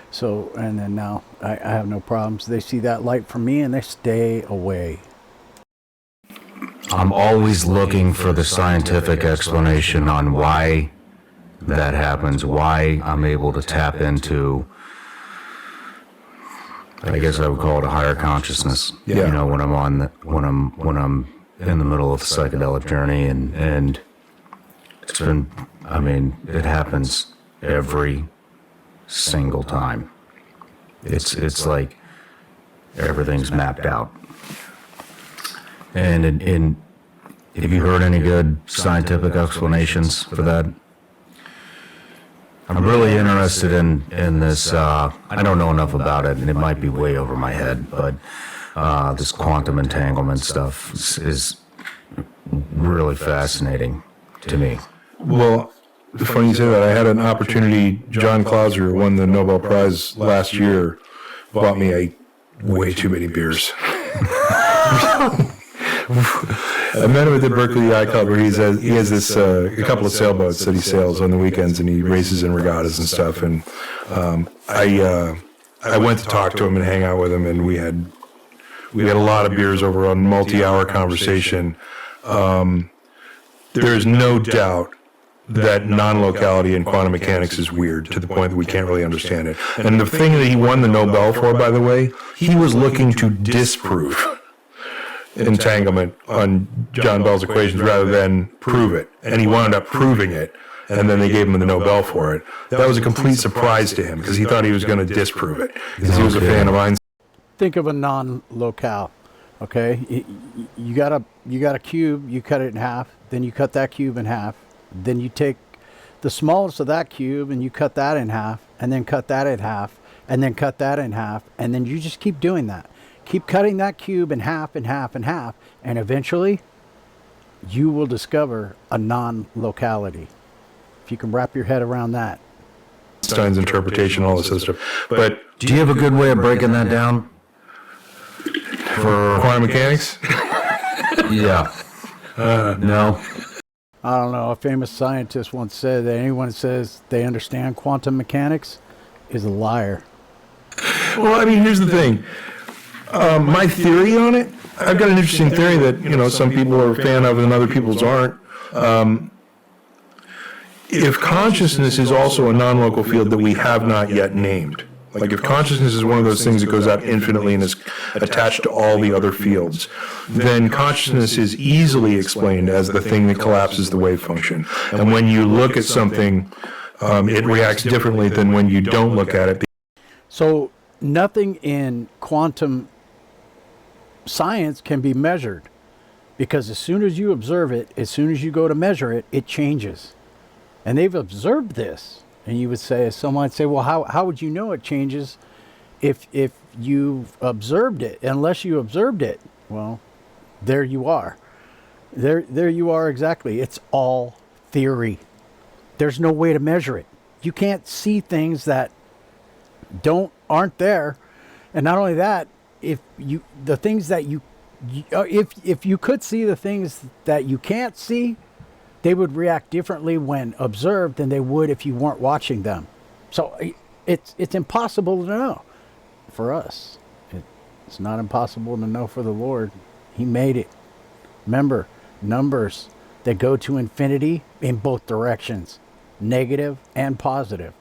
So, and then now I have no problems. They see that light from me and they stay away. I'm always looking for the scientific explanation on why that happens, why I'm able to tap into, I guess I would call it a higher consciousness. Yeah. When I'm in the middle of the psychedelic journey, and it's been, it happens every single time. It's like everything's mapped out. And have you heard any good scientific explanations for that? I'm really interested in this, I don't know enough about it, and it might be way over my head, but this quantum entanglement stuff is really fascinating to me. Well, funny you say that. I had an opportunity. John Clauser won the Nobel Prize last year, bought me way too many beers. I met him at the Berkeley Yacht Club, where he has this a couple of sailboats that he sails on the weekends, and he races in regattas and stuff. And I went to talk to him and hang out with him, and we had a lot of beers over a multi-hour conversation. There is no doubt that non-locality in quantum mechanics is weird to the point that we can't really understand it. And the thing that he won the Nobel for, by the way, he was looking to disprove entanglement on John Bell's equations rather than prove it. And he wound up proving it, and then they gave him the Nobel for it. That was a complete surprise to him, because he thought he was going to disprove it, because he was a fan of Einstein. Think of a non-locale. Okay, you got a cube, you cut it in half, then you cut that cube in half, then you take the smallest of that cube and you cut that in half, and then cut that in half, and then cut that in half, and then you just keep doing that. Keep cutting that cube in half and half and half, and eventually you will discover a non-locality. If you can wrap your head around that. Einstein's interpretation, all this other stuff. But Do you have a good way of breaking that down? for quantum mechanics, Yeah. No. I don't know. A famous scientist once said that anyone that says they understand quantum mechanics is a liar. well, I mean, here's the thing. My theory on it, I've got an interesting theory that, some people are a fan of and other people's aren't. If consciousness is also a non-local field that we have not yet named, like if consciousness is one of those things that goes out infinitely and is attached to all the other fields, then consciousness is easily explained as the thing that collapses the wave function. And when you look at something, it reacts differently than when you don't look at it. So nothing in quantum science can be measured, because as soon as you observe it, as soon as you go to measure it, it changes. And they've observed this. And you would say, someone might say, well, how would you know it changes if you've observed it? Unless you observed it, well, there you are. There you are exactly. It's all theory. There's no way to measure it. You can't see things that aren't there. And not only that, if you could see the things that you can't see, they would react differently when observed than they would if you weren't watching them. So it's impossible to know for us. It's not impossible to know for the Lord. He made it. Remember, numbers that go to infinity in both directions, negative and positive,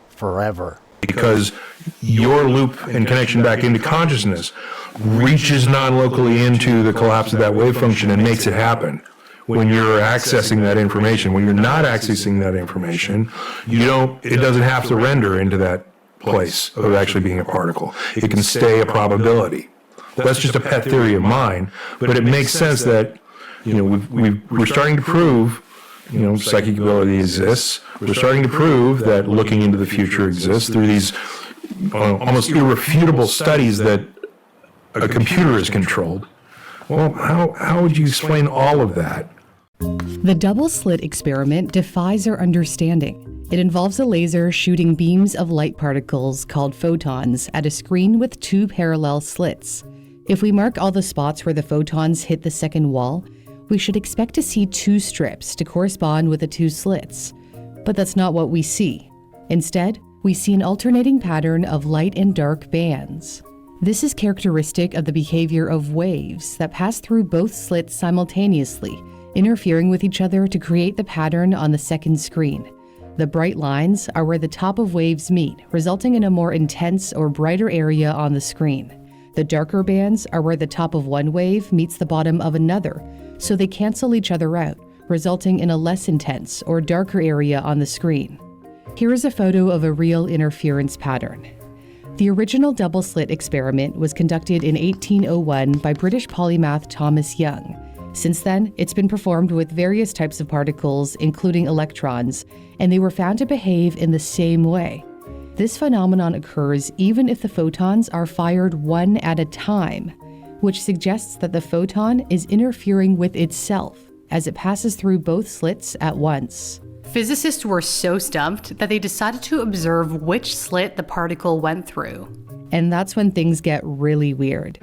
forever. Because your loop and connection back into consciousness reaches non-locally into the collapse of that wave function and makes it happen. When you're accessing that information, when you're not accessing that information, it doesn't have to render into that place of actually being a particle. It can stay a probability. That's just a pet theory of mine, but it makes sense that, we're starting to prove, psychic ability exists. We're starting to prove that looking into the future exists through these almost irrefutable studies that a computer is controlled. Well, how would you explain all of that? The double-slit experiment defies our understanding. It involves a laser shooting beams of light particles called photons at a screen with two parallel slits. If we mark all the spots where the photons hit the second wall, we should expect to see two strips to correspond with the two slits. But that's not what we see. Instead, we see an alternating pattern of light and dark bands. This is characteristic of the behavior of waves that pass through both slits simultaneously, interfering with each other to create the pattern on the second screen. The bright lines are where the top of waves meet, resulting in a more intense or brighter area on the screen. The darker bands are where the top of one wave meets the bottom of another, so they cancel each other out, resulting in a less intense or darker area on the screen. Here is a photo of a real interference pattern. The original double-slit experiment was conducted in 1801 by British polymath Thomas Young. Since then, it's been performed with various types of particles, including electrons, and they were found to behave in the same way. This phenomenon occurs even if the photons are fired one at a time, which suggests that the photon is interfering with itself as it passes through both slits at once. Physicists were so stumped that they decided to observe which slit the particle went through. And that's when things get really weird.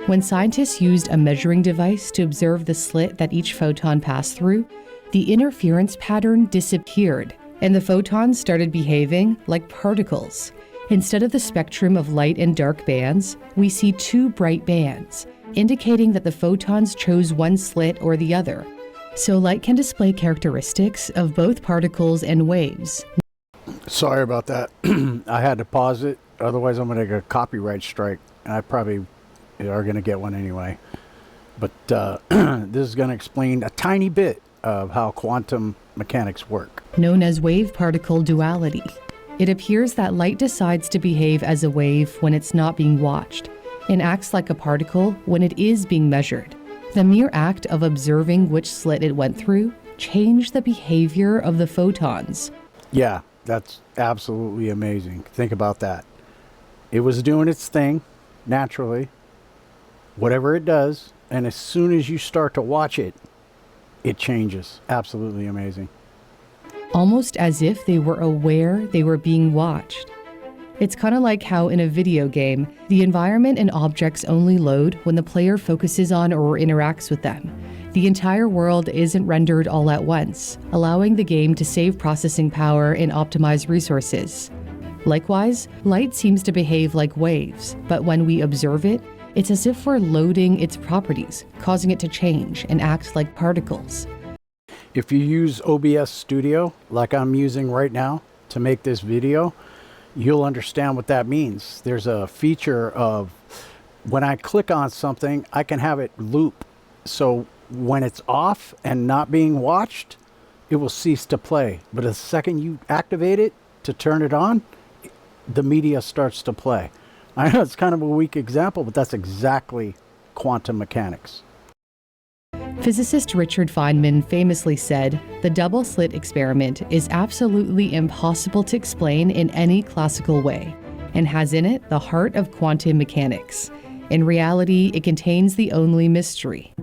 When scientists used a measuring device to observe the slit that each photon passed through, the interference pattern disappeared, and the photons started behaving like particles. Instead of the spectrum of light and dark bands, we see two bright bands, indicating that the photons chose one slit or the other. So light can display characteristics of both particles and waves. Sorry about that. I had to pause it. Otherwise, I'm going to get a copyright strike. I probably are going to get one anyway. But this is going to explain a tiny bit of how quantum mechanics work. Known as wave-particle duality. It appears that light decides to behave as a wave when it's not being watched, and acts like a particle when it is being measured. The mere act of observing which slit it went through changed the behavior of the photons. Yeah, that's absolutely amazing. Think about that. It was doing its thing, naturally, whatever it does, and as soon as you start to watch it, it changes. Absolutely amazing. Almost as if they were aware they were being watched. It's kind of like how in a video game, the environment and objects only load when the player focuses on or interacts with them. The entire world isn't rendered all at once, allowing the game to save processing power and optimize resources. Likewise, light seems to behave like waves, but when we observe it, it's as if we're loading its properties, causing it to change and act like particles. If you use OBS Studio, like I'm using right now to make this video, you'll understand what that means. There's a feature of when I click on something, I can have it loop. So when it's off and not being watched, it will cease to play. But the second you activate it to turn it on, the media starts to play. I know it's kind of a weak example, but that's exactly quantum mechanics. Physicist Richard Feynman famously said, "The double slit experiment is absolutely impossible to explain in any classical way, and has in it the heart of quantum mechanics. In reality, it contains the only mystery."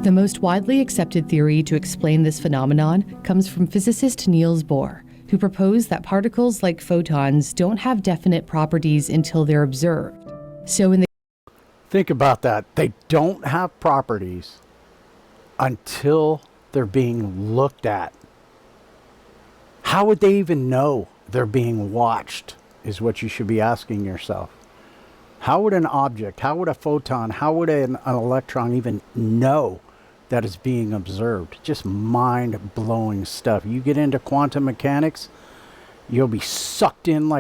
The most widely accepted theory to explain this phenomenon comes from physicist Niels Bohr, who proposed that particles like photons don't have definite properties until they're observed. So in the Think about that. They don't have properties until they're being looked at. How would they even know they're being watched, is what you should be asking yourself. How would an object, how would a photon, how would an electron even know that it's being observed? Just mind-blowing stuff. You get into quantum mechanics, you'll be sucked in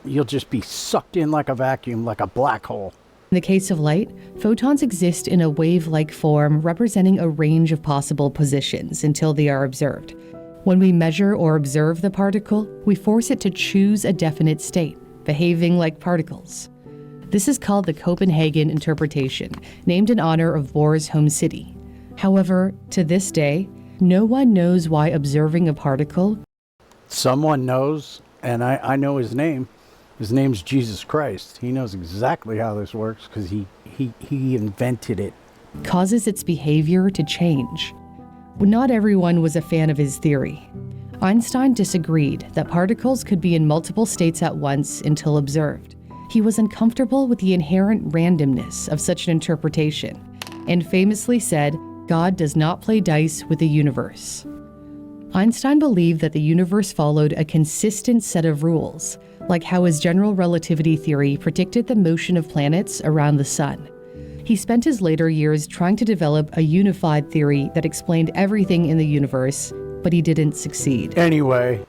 you'll just be sucked in like a vacuum, like a black hole. In the case of light, photons exist in a wave-like form representing a range of possible positions until they are observed. When we measure or observe the particle, we force it to choose a definite state, behaving like particles. This is called the Copenhagen interpretation, named in honor of Bohr's home city. However, to this day, no one knows why observing a particle. Someone knows, and I know his name. His name's Jesus Christ. He knows exactly how this works because he invented it. Causes its behavior to change. Not everyone was a fan of his theory. Einstein disagreed that particles could be in multiple states at once until observed. He was uncomfortable with the inherent randomness of such an interpretation, and famously said, "God does not play dice with the universe." Einstein believed that the universe followed a consistent set of rules, like how his general relativity theory predicted the motion of planets around the sun. He spent his later years trying to develop a unified theory that explained everything in the universe, but he didn't succeed. Anyway,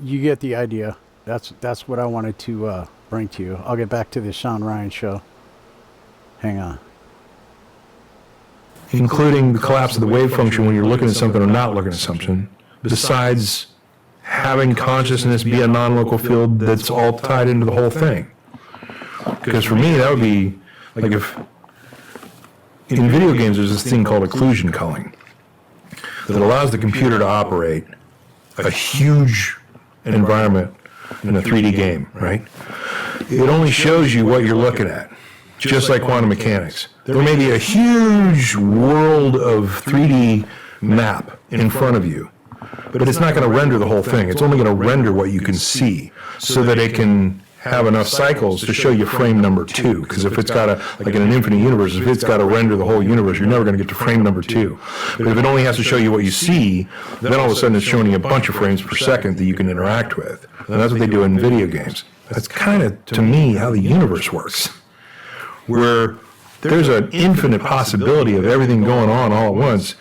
you get the idea. That's what I wanted to bring to you. I'll get back to the Sean Ryan show. Hang on. Including the collapse of the wave function when you're looking at something or not looking at something, besides having consciousness be a non-local field that's all tied into the whole thing. Because for me, that would be like if in video games there's this thing called occlusion culling that allows the computer to operate a huge environment in a 3D game, right? It only shows you what you're looking at, just like quantum mechanics. There may be a huge world of 3D map in front of you, but it's not going to render the whole thing. It's only going to render what you can see so that it can have enough cycles to show you frame number 2. Because if it's got like in an infinite universe, if it's got to render the whole universe, you're never going to get to frame number 2. But if it only has to show you what you see, then all of a sudden it's showing you a bunch of frames per second that you can interact with. And that's what they do in video games. That's kind of, to me, how the universe works. Where there's an infinite possibility of everything going on all at once,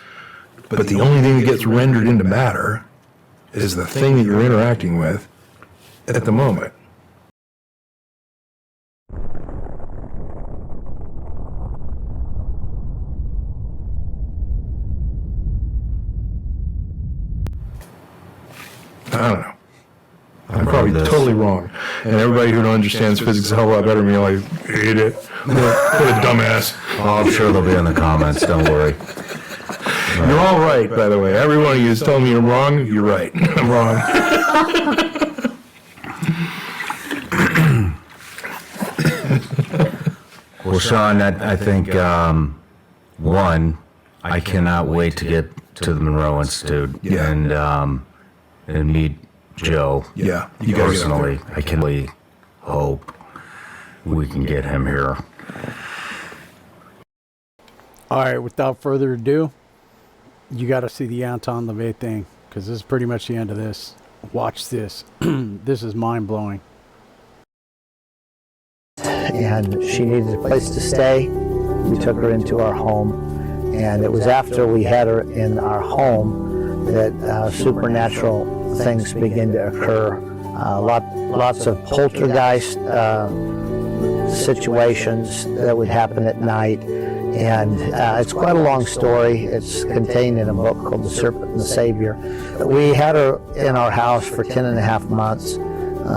but the only thing that gets rendered into matter is the thing that you're interacting with at the moment. I don't know. I'm probably totally wrong. And everybody who understands physics a hell of a lot better than me, like, hate it. What a dumbass. Oh, I'm sure they'll be in the comments, don't worry. You're all right, by the way. Every one of you is telling me I'm wrong. You're right. I'm wrong. Well, Sean, I think, one, I cannot wait to get to the Monroe Institute and meet Joe. Yeah, you guys Personally, I can really hope we can get him here. All right, without further ado, you got to see the Anton LaVey thing because this is pretty much the end of this. Watch this. This is mind blowing. And she needed a place to stay. We took her into our home, and it was after we had her in our home that supernatural things began to occur. Lots of poltergeist situations that would happen at night, and it's quite a long story. It's contained in a book called The Serpent and the Savior. We had her in our house for 10.5 months.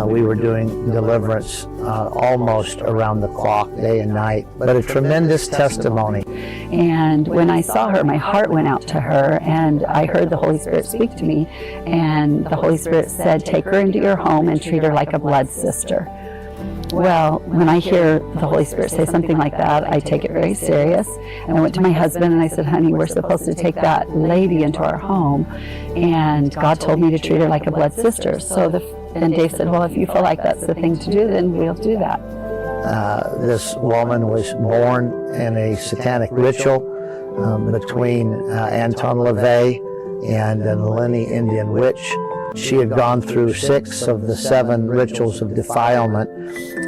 We were doing deliverance almost around the clock, day and night, but a tremendous testimony. And when I saw her, my heart went out to her, and I heard the Holy Spirit speak to me, and the Holy Spirit said, take her into your home and treat her like a blood sister. Well, when I hear the Holy Spirit say something like that, I take it very serious. And I went to my husband and I said, honey, we're supposed to take that lady into our home, and God told me to treat her like a blood sister. And Dave said, well, if you feel like that's the thing to do, then we'll do that. This woman was born in a satanic ritual between Anton LaVey and an Lenni Indian witch. She had gone through 6 of the 7 rituals of defilement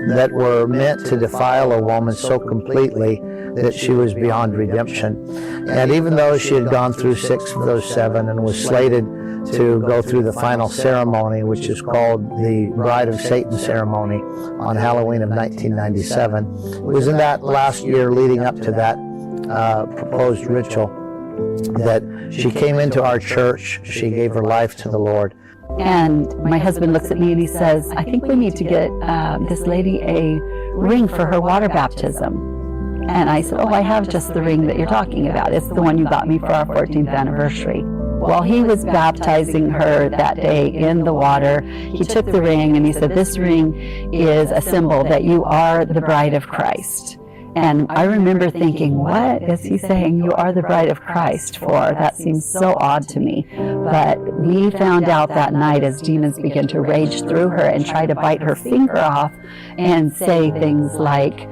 that were meant to defile a woman so completely that she was beyond redemption. And even though she had gone through 6 of those 7 and was slated to go through the final ceremony, which is called the Bride of Satan ceremony, on Halloween of 1997. It was in that last year leading up to that proposed ritual that she came into our church. She gave her life to the Lord. And my husband looks at me and he says, I think we need to get this lady a ring for her water baptism. And I said, oh, I have just the ring that you're talking about. It's the one you got me for our 14th anniversary. While he was baptizing her that day in the water, he took the ring and he said, this ring is a symbol that you are the bride of Christ. And I remember thinking, what is he saying you are the bride of Christ for? That seems so odd to me. But we found out that night as demons began to rage through her and try to bite her finger off and say things like,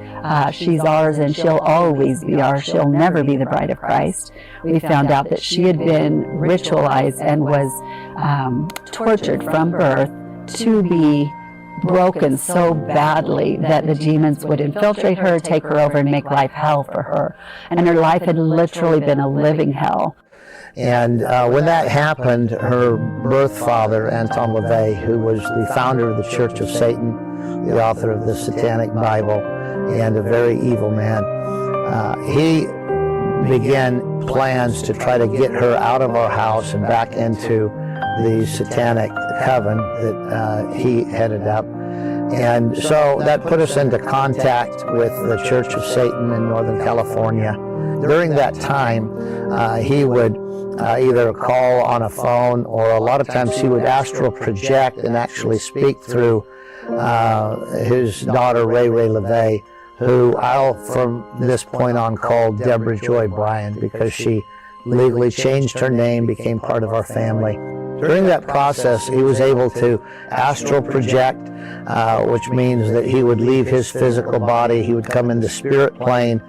she's ours and she'll always be ours. She'll never be the bride of Christ. We found out that she had been ritualized and was tortured from birth to be broken so badly that the demons would infiltrate her, take her over, and make life hell for her. And her life had literally been a living hell. And when that happened, her birth father, Anton LaVey, who was the founder of the Church of Satan, the author of the Satanic Bible, and a very evil man, he began plans to try to get her out of our house and back into the satanic coven that he headed up. And so that put us into contact with the Church of Satan in Northern California. During that time, he would either call on a phone, or a lot of times he would astral project and actually speak through his daughter, Ray LaVey, who I'll from this point on call Deborah Joy Bryan, because she legally changed her name, became part of our family. During that process, he was able to astral project, which means that he would leave his physical body, he would come into spirit plane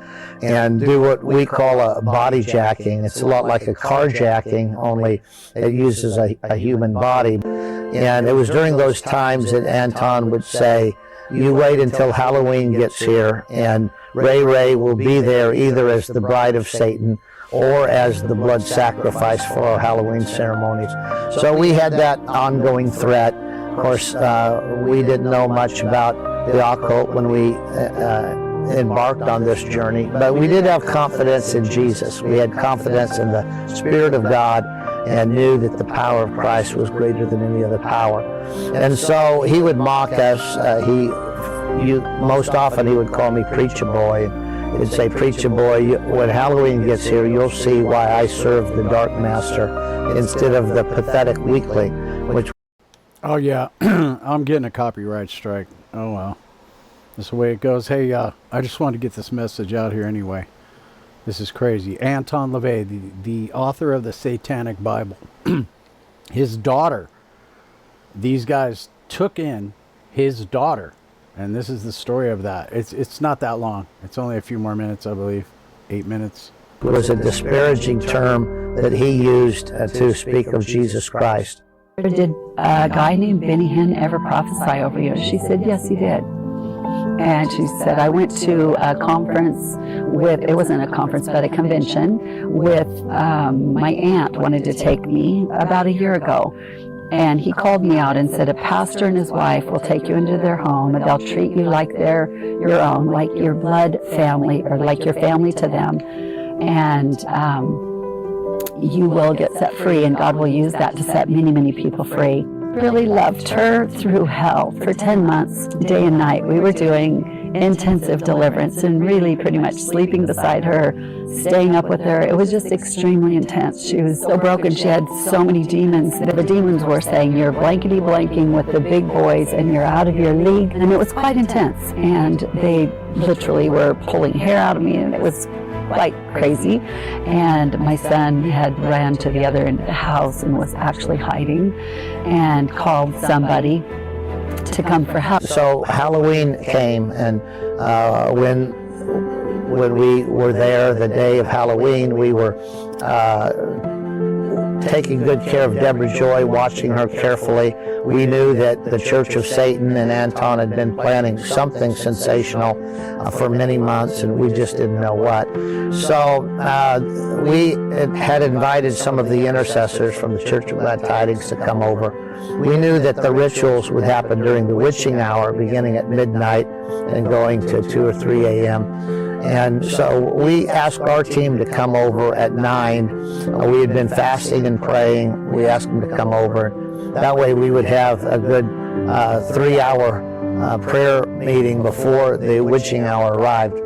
and do what we call a body jacking. It's a lot like a carjacking, only it uses a human body. And it was during those times that Anton would say, you wait until Halloween gets here, and Ray will be there either as the bride of Satan or as the blood sacrifice for our Halloween ceremonies. So we had that ongoing threat. Of course, we didn't know much about the occult when we embarked on this journey, but we did have confidence in Jesus. We had confidence in the Spirit of God and knew that the power of Christ was greater than any other power. And so he would mock us. Most often he would call me Preacher Boy. He'd say, Preacher Boy, when Halloween gets here, you'll see why I serve the Dark Master instead of the pathetic weakling, which... Oh, yeah. I'm getting a copyright strike. Oh, well. That's the way it goes. Hey, I just wanted to get this message out here anyway. This is crazy. Anton LaVey, the author of the Satanic Bible, his daughter, these guys took in his daughter. And this is the story of that. It's not that long. It's only a few more minutes, I believe. 8 minutes. It was a disparaging term that he used to speak of Jesus Christ. Did a guy named Benny Hinn ever prophesy over you? She said, yes, he did. And she said, I went to a conference with, it wasn't a conference, but a convention with my aunt wanted to take me about a year ago. And he called me out and said, a pastor and his wife will take you into their home and they'll treat you like they're your own, like your blood family or like your family to them. And you will get set free, and God will use that to set many, many people free. Really loved her through hell for 10 months, day and night. We were doing intensive deliverance and really pretty much sleeping beside her, staying up with her. It was just extremely intense. She was so broken. She had so many demons. The demons were saying, you're blankety blanking with the big boys and you're out of your league. And it was quite intense. And they literally were pulling hair out of me, and it was quite crazy. And my son had ran to the other end of the house and was actually hiding and called somebody to come for help. So Halloween came, and when we were there the day of Halloween, we were taking good care of Deborah Joy, watching her carefully. We knew that the Church of Satan and Anton had been planning something sensational for many months, and we just didn't know what. So we had invited some of the intercessors from the Church of Glad Tidings to come over. We knew that the rituals would happen during the witching hour, beginning at midnight and going to 2 or 3 a.m. And so we asked our team to come over at 9. We had been fasting and praying. We asked them to come over. That way we would have a good 3-hour prayer meeting before the witching hour arrived.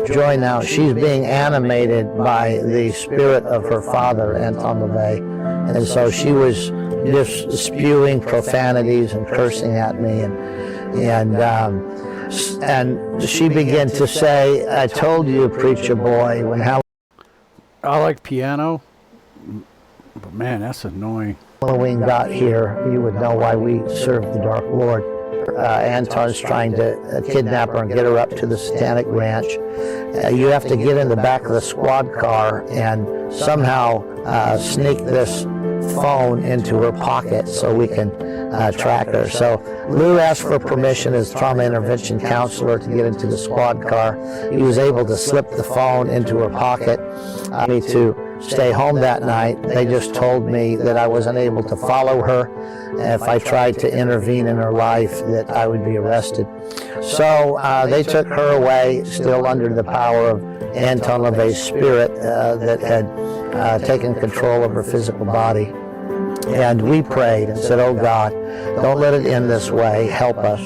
Joy now, she's being animated by the spirit of her father, Anton LaVey. And so she was just spewing profanities and cursing at me. And she began to say, I told you, preacher boy, when I like piano, but man, that's annoying. Halloween got here, you would know why we serve the Dark Lord. Anton's trying to kidnap her and get her up to the Satanic Ranch. You have to get in the back of the squad car and somehow sneak this phone into her pocket so we can track her. So Lou asked for permission as trauma intervention counselor to get into the squad car. He was able to slip the phone into her pocket. Me to stay home that night. They just told me that I wasn't able to follow her. If I tried to intervene in her life, that I would be arrested. So they took her away, still under the power of Anton LaVey's spirit that had taken control of her physical body. And we prayed and said, oh God, don't let it end this way, help us.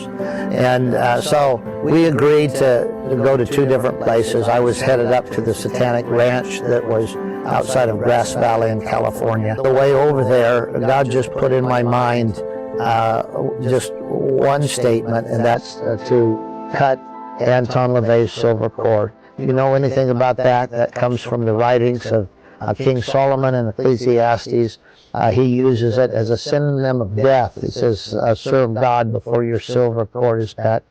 And so we agreed to go to 2 different places. I was headed up to the Satanic Ranch that was outside of Grass Valley in California. The way over there, God just put in my mind just one statement, and that's to cut Anton LaVey's silver cord. If you know anything about that, that comes from the writings of King Solomon and Ecclesiastes. He uses it as a synonym of death. It says, serve God before your silver cord is cut.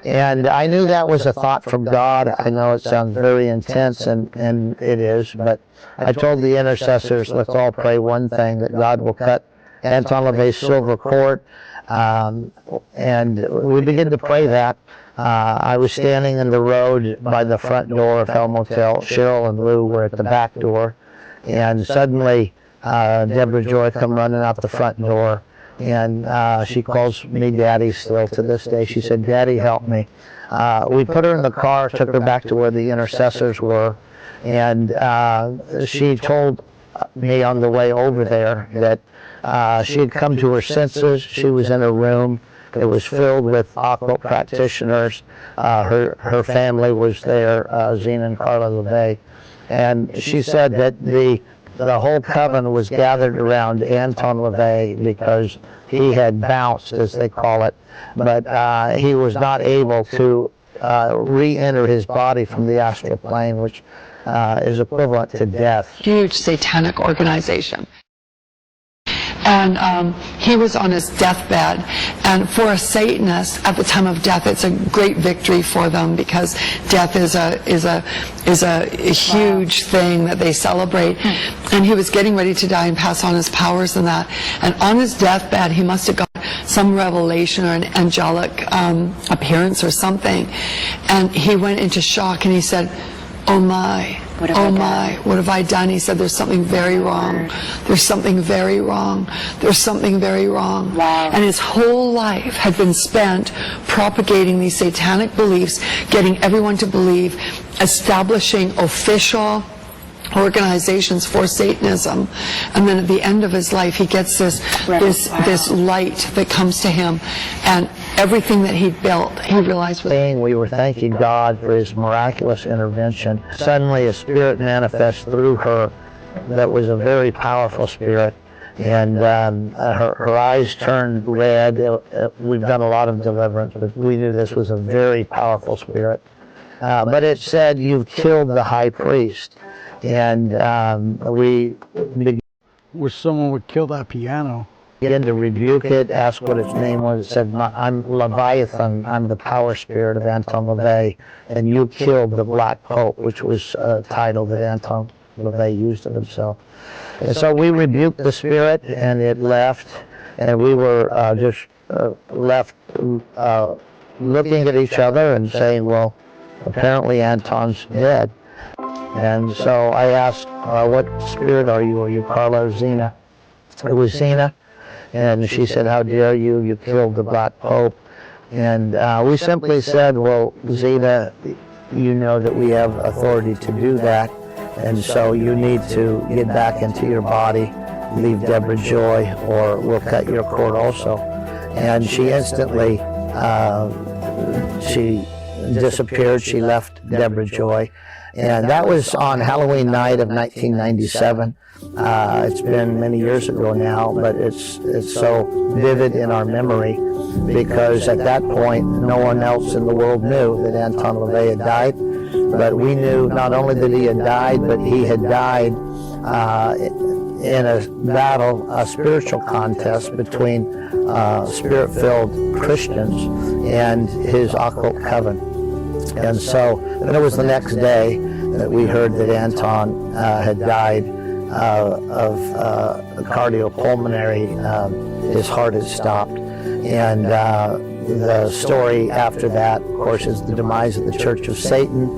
And I knew that was a thought from God. I know it sounds very intense, and it is, but I told the intercessors, let's all pray one thing, that God will cut Anton LaVey's silver cord. And we began to pray that. I was standing in the road by the front door of Hell Motel. Cheryl and Lou were at the back door. And suddenly, Deborah Joy come running out the front door. And she calls me Daddy still to this day. She said, Daddy, help me. We put her in the car, took her back to where the intercessors were. And she told me on the way over there that she had come to her senses. She was in a room. It was filled with occult practitioners. Her family was there, Zena and Carla LaVey. And she said that the whole coven was gathered around Anton LaVey because he had bounced, as they call it, but he was not able to re-enter his body from the astral plane, which is equivalent to death. Huge satanic organization. and he was on his deathbed. And for a Satanist, at the time of death, it's a great victory for them, because death is a huge thing that they celebrate. And he was getting ready to die and pass on his powers and that. And on his deathbed, he must have got some revelation or an angelic appearance or something. And he went into shock and he said, "Oh my, oh my, what have I done?" He said, "There's something very wrong. There's something very wrong. There's something very wrong." Wow. And his whole life had been spent propagating these satanic beliefs, getting everyone to believe, establishing official organizations for Satanism. And then at the end of his life, he gets this light that comes to him, and everything that he built, he realized was... We were thanking God for his miraculous intervention. Suddenly a spirit manifests through her that was a very powerful spirit, and her eyes turned red. We've done a lot of deliverance, but we knew this was a very powerful spirit. But it said, "You've killed the high priest." And we Wish someone would kill that piano. began to rebuke it, ask what its name was. It said, "I'm Leviathan, I'm the power spirit of Anton LaVey, and you killed the Black Pope," which was a title that Anton LaVey used of himself. And so we rebuked the spirit, and it left, and we were just left looking at each other and saying, "Well, apparently Anton's dead." And so I asked, "What spirit are you? Are you Carla or Zena?" It was Zena. And she said, "How dare you? You killed the Black Pope." And we simply said, "Well, Zena, you know that we have authority to do that. And so you need to get back into your body, leave Deborah Joy, or we'll cut your cord also." And she instantly, she disappeared. She left Deborah Joy. And that was on Halloween night of 1997. It's been many years ago now, but it's so vivid in our memory, because at that point, no one else in the world knew that Anton LaVey had died. But we knew not only that he had died, but he had died in a battle, a spiritual contest between spirit-filled Christians and his occult coven. And so, then it was the next day that we heard that Anton had died of cardiopulmonary, his heart had stopped. And the story after that, of course, is the demise of the Church of Satan.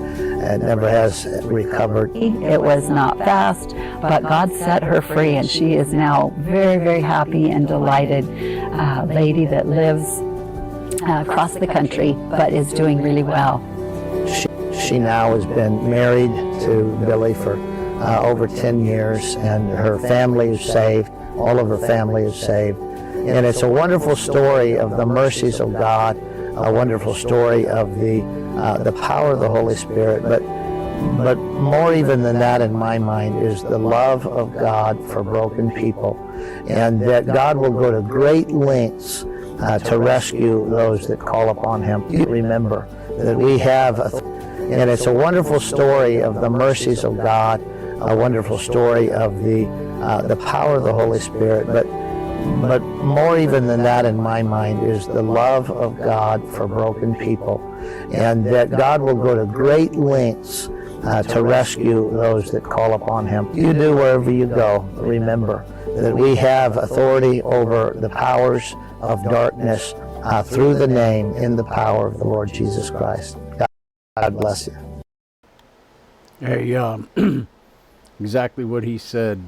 It never has recovered. It was not fast, but God set her free, and she is now very, very happy and delighted lady that lives across the country, but is doing really well. She now has been married to Billy for over 10 years, and her family is saved. All of her family is saved. And it's a wonderful story of the mercies of God, a wonderful story of the power of the Holy Spirit. But more even than that, in my mind, is the love of God for broken people, and that God will go to great lengths to rescue those that call upon him. Remember that we have and it's a wonderful story of the mercies of God, a wonderful story of the power of the Holy Spirit. But more even than that, in my mind, is the love of God for broken people, and that God will go to great lengths to rescue those that call upon him. You do wherever you go. Remember that we have authority over the powers of darkness through the name and the power of the Lord Jesus Christ. God bless you. Hey, exactly what he said.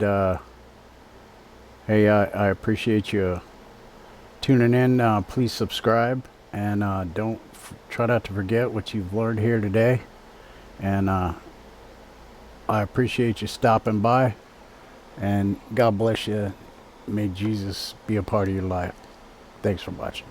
Hey, I appreciate you tuning in. Please subscribe, and don't try not to forget what you've learned here today. And I appreciate you stopping by, and God bless you. May Jesus be a part of your life. Thanks for watching.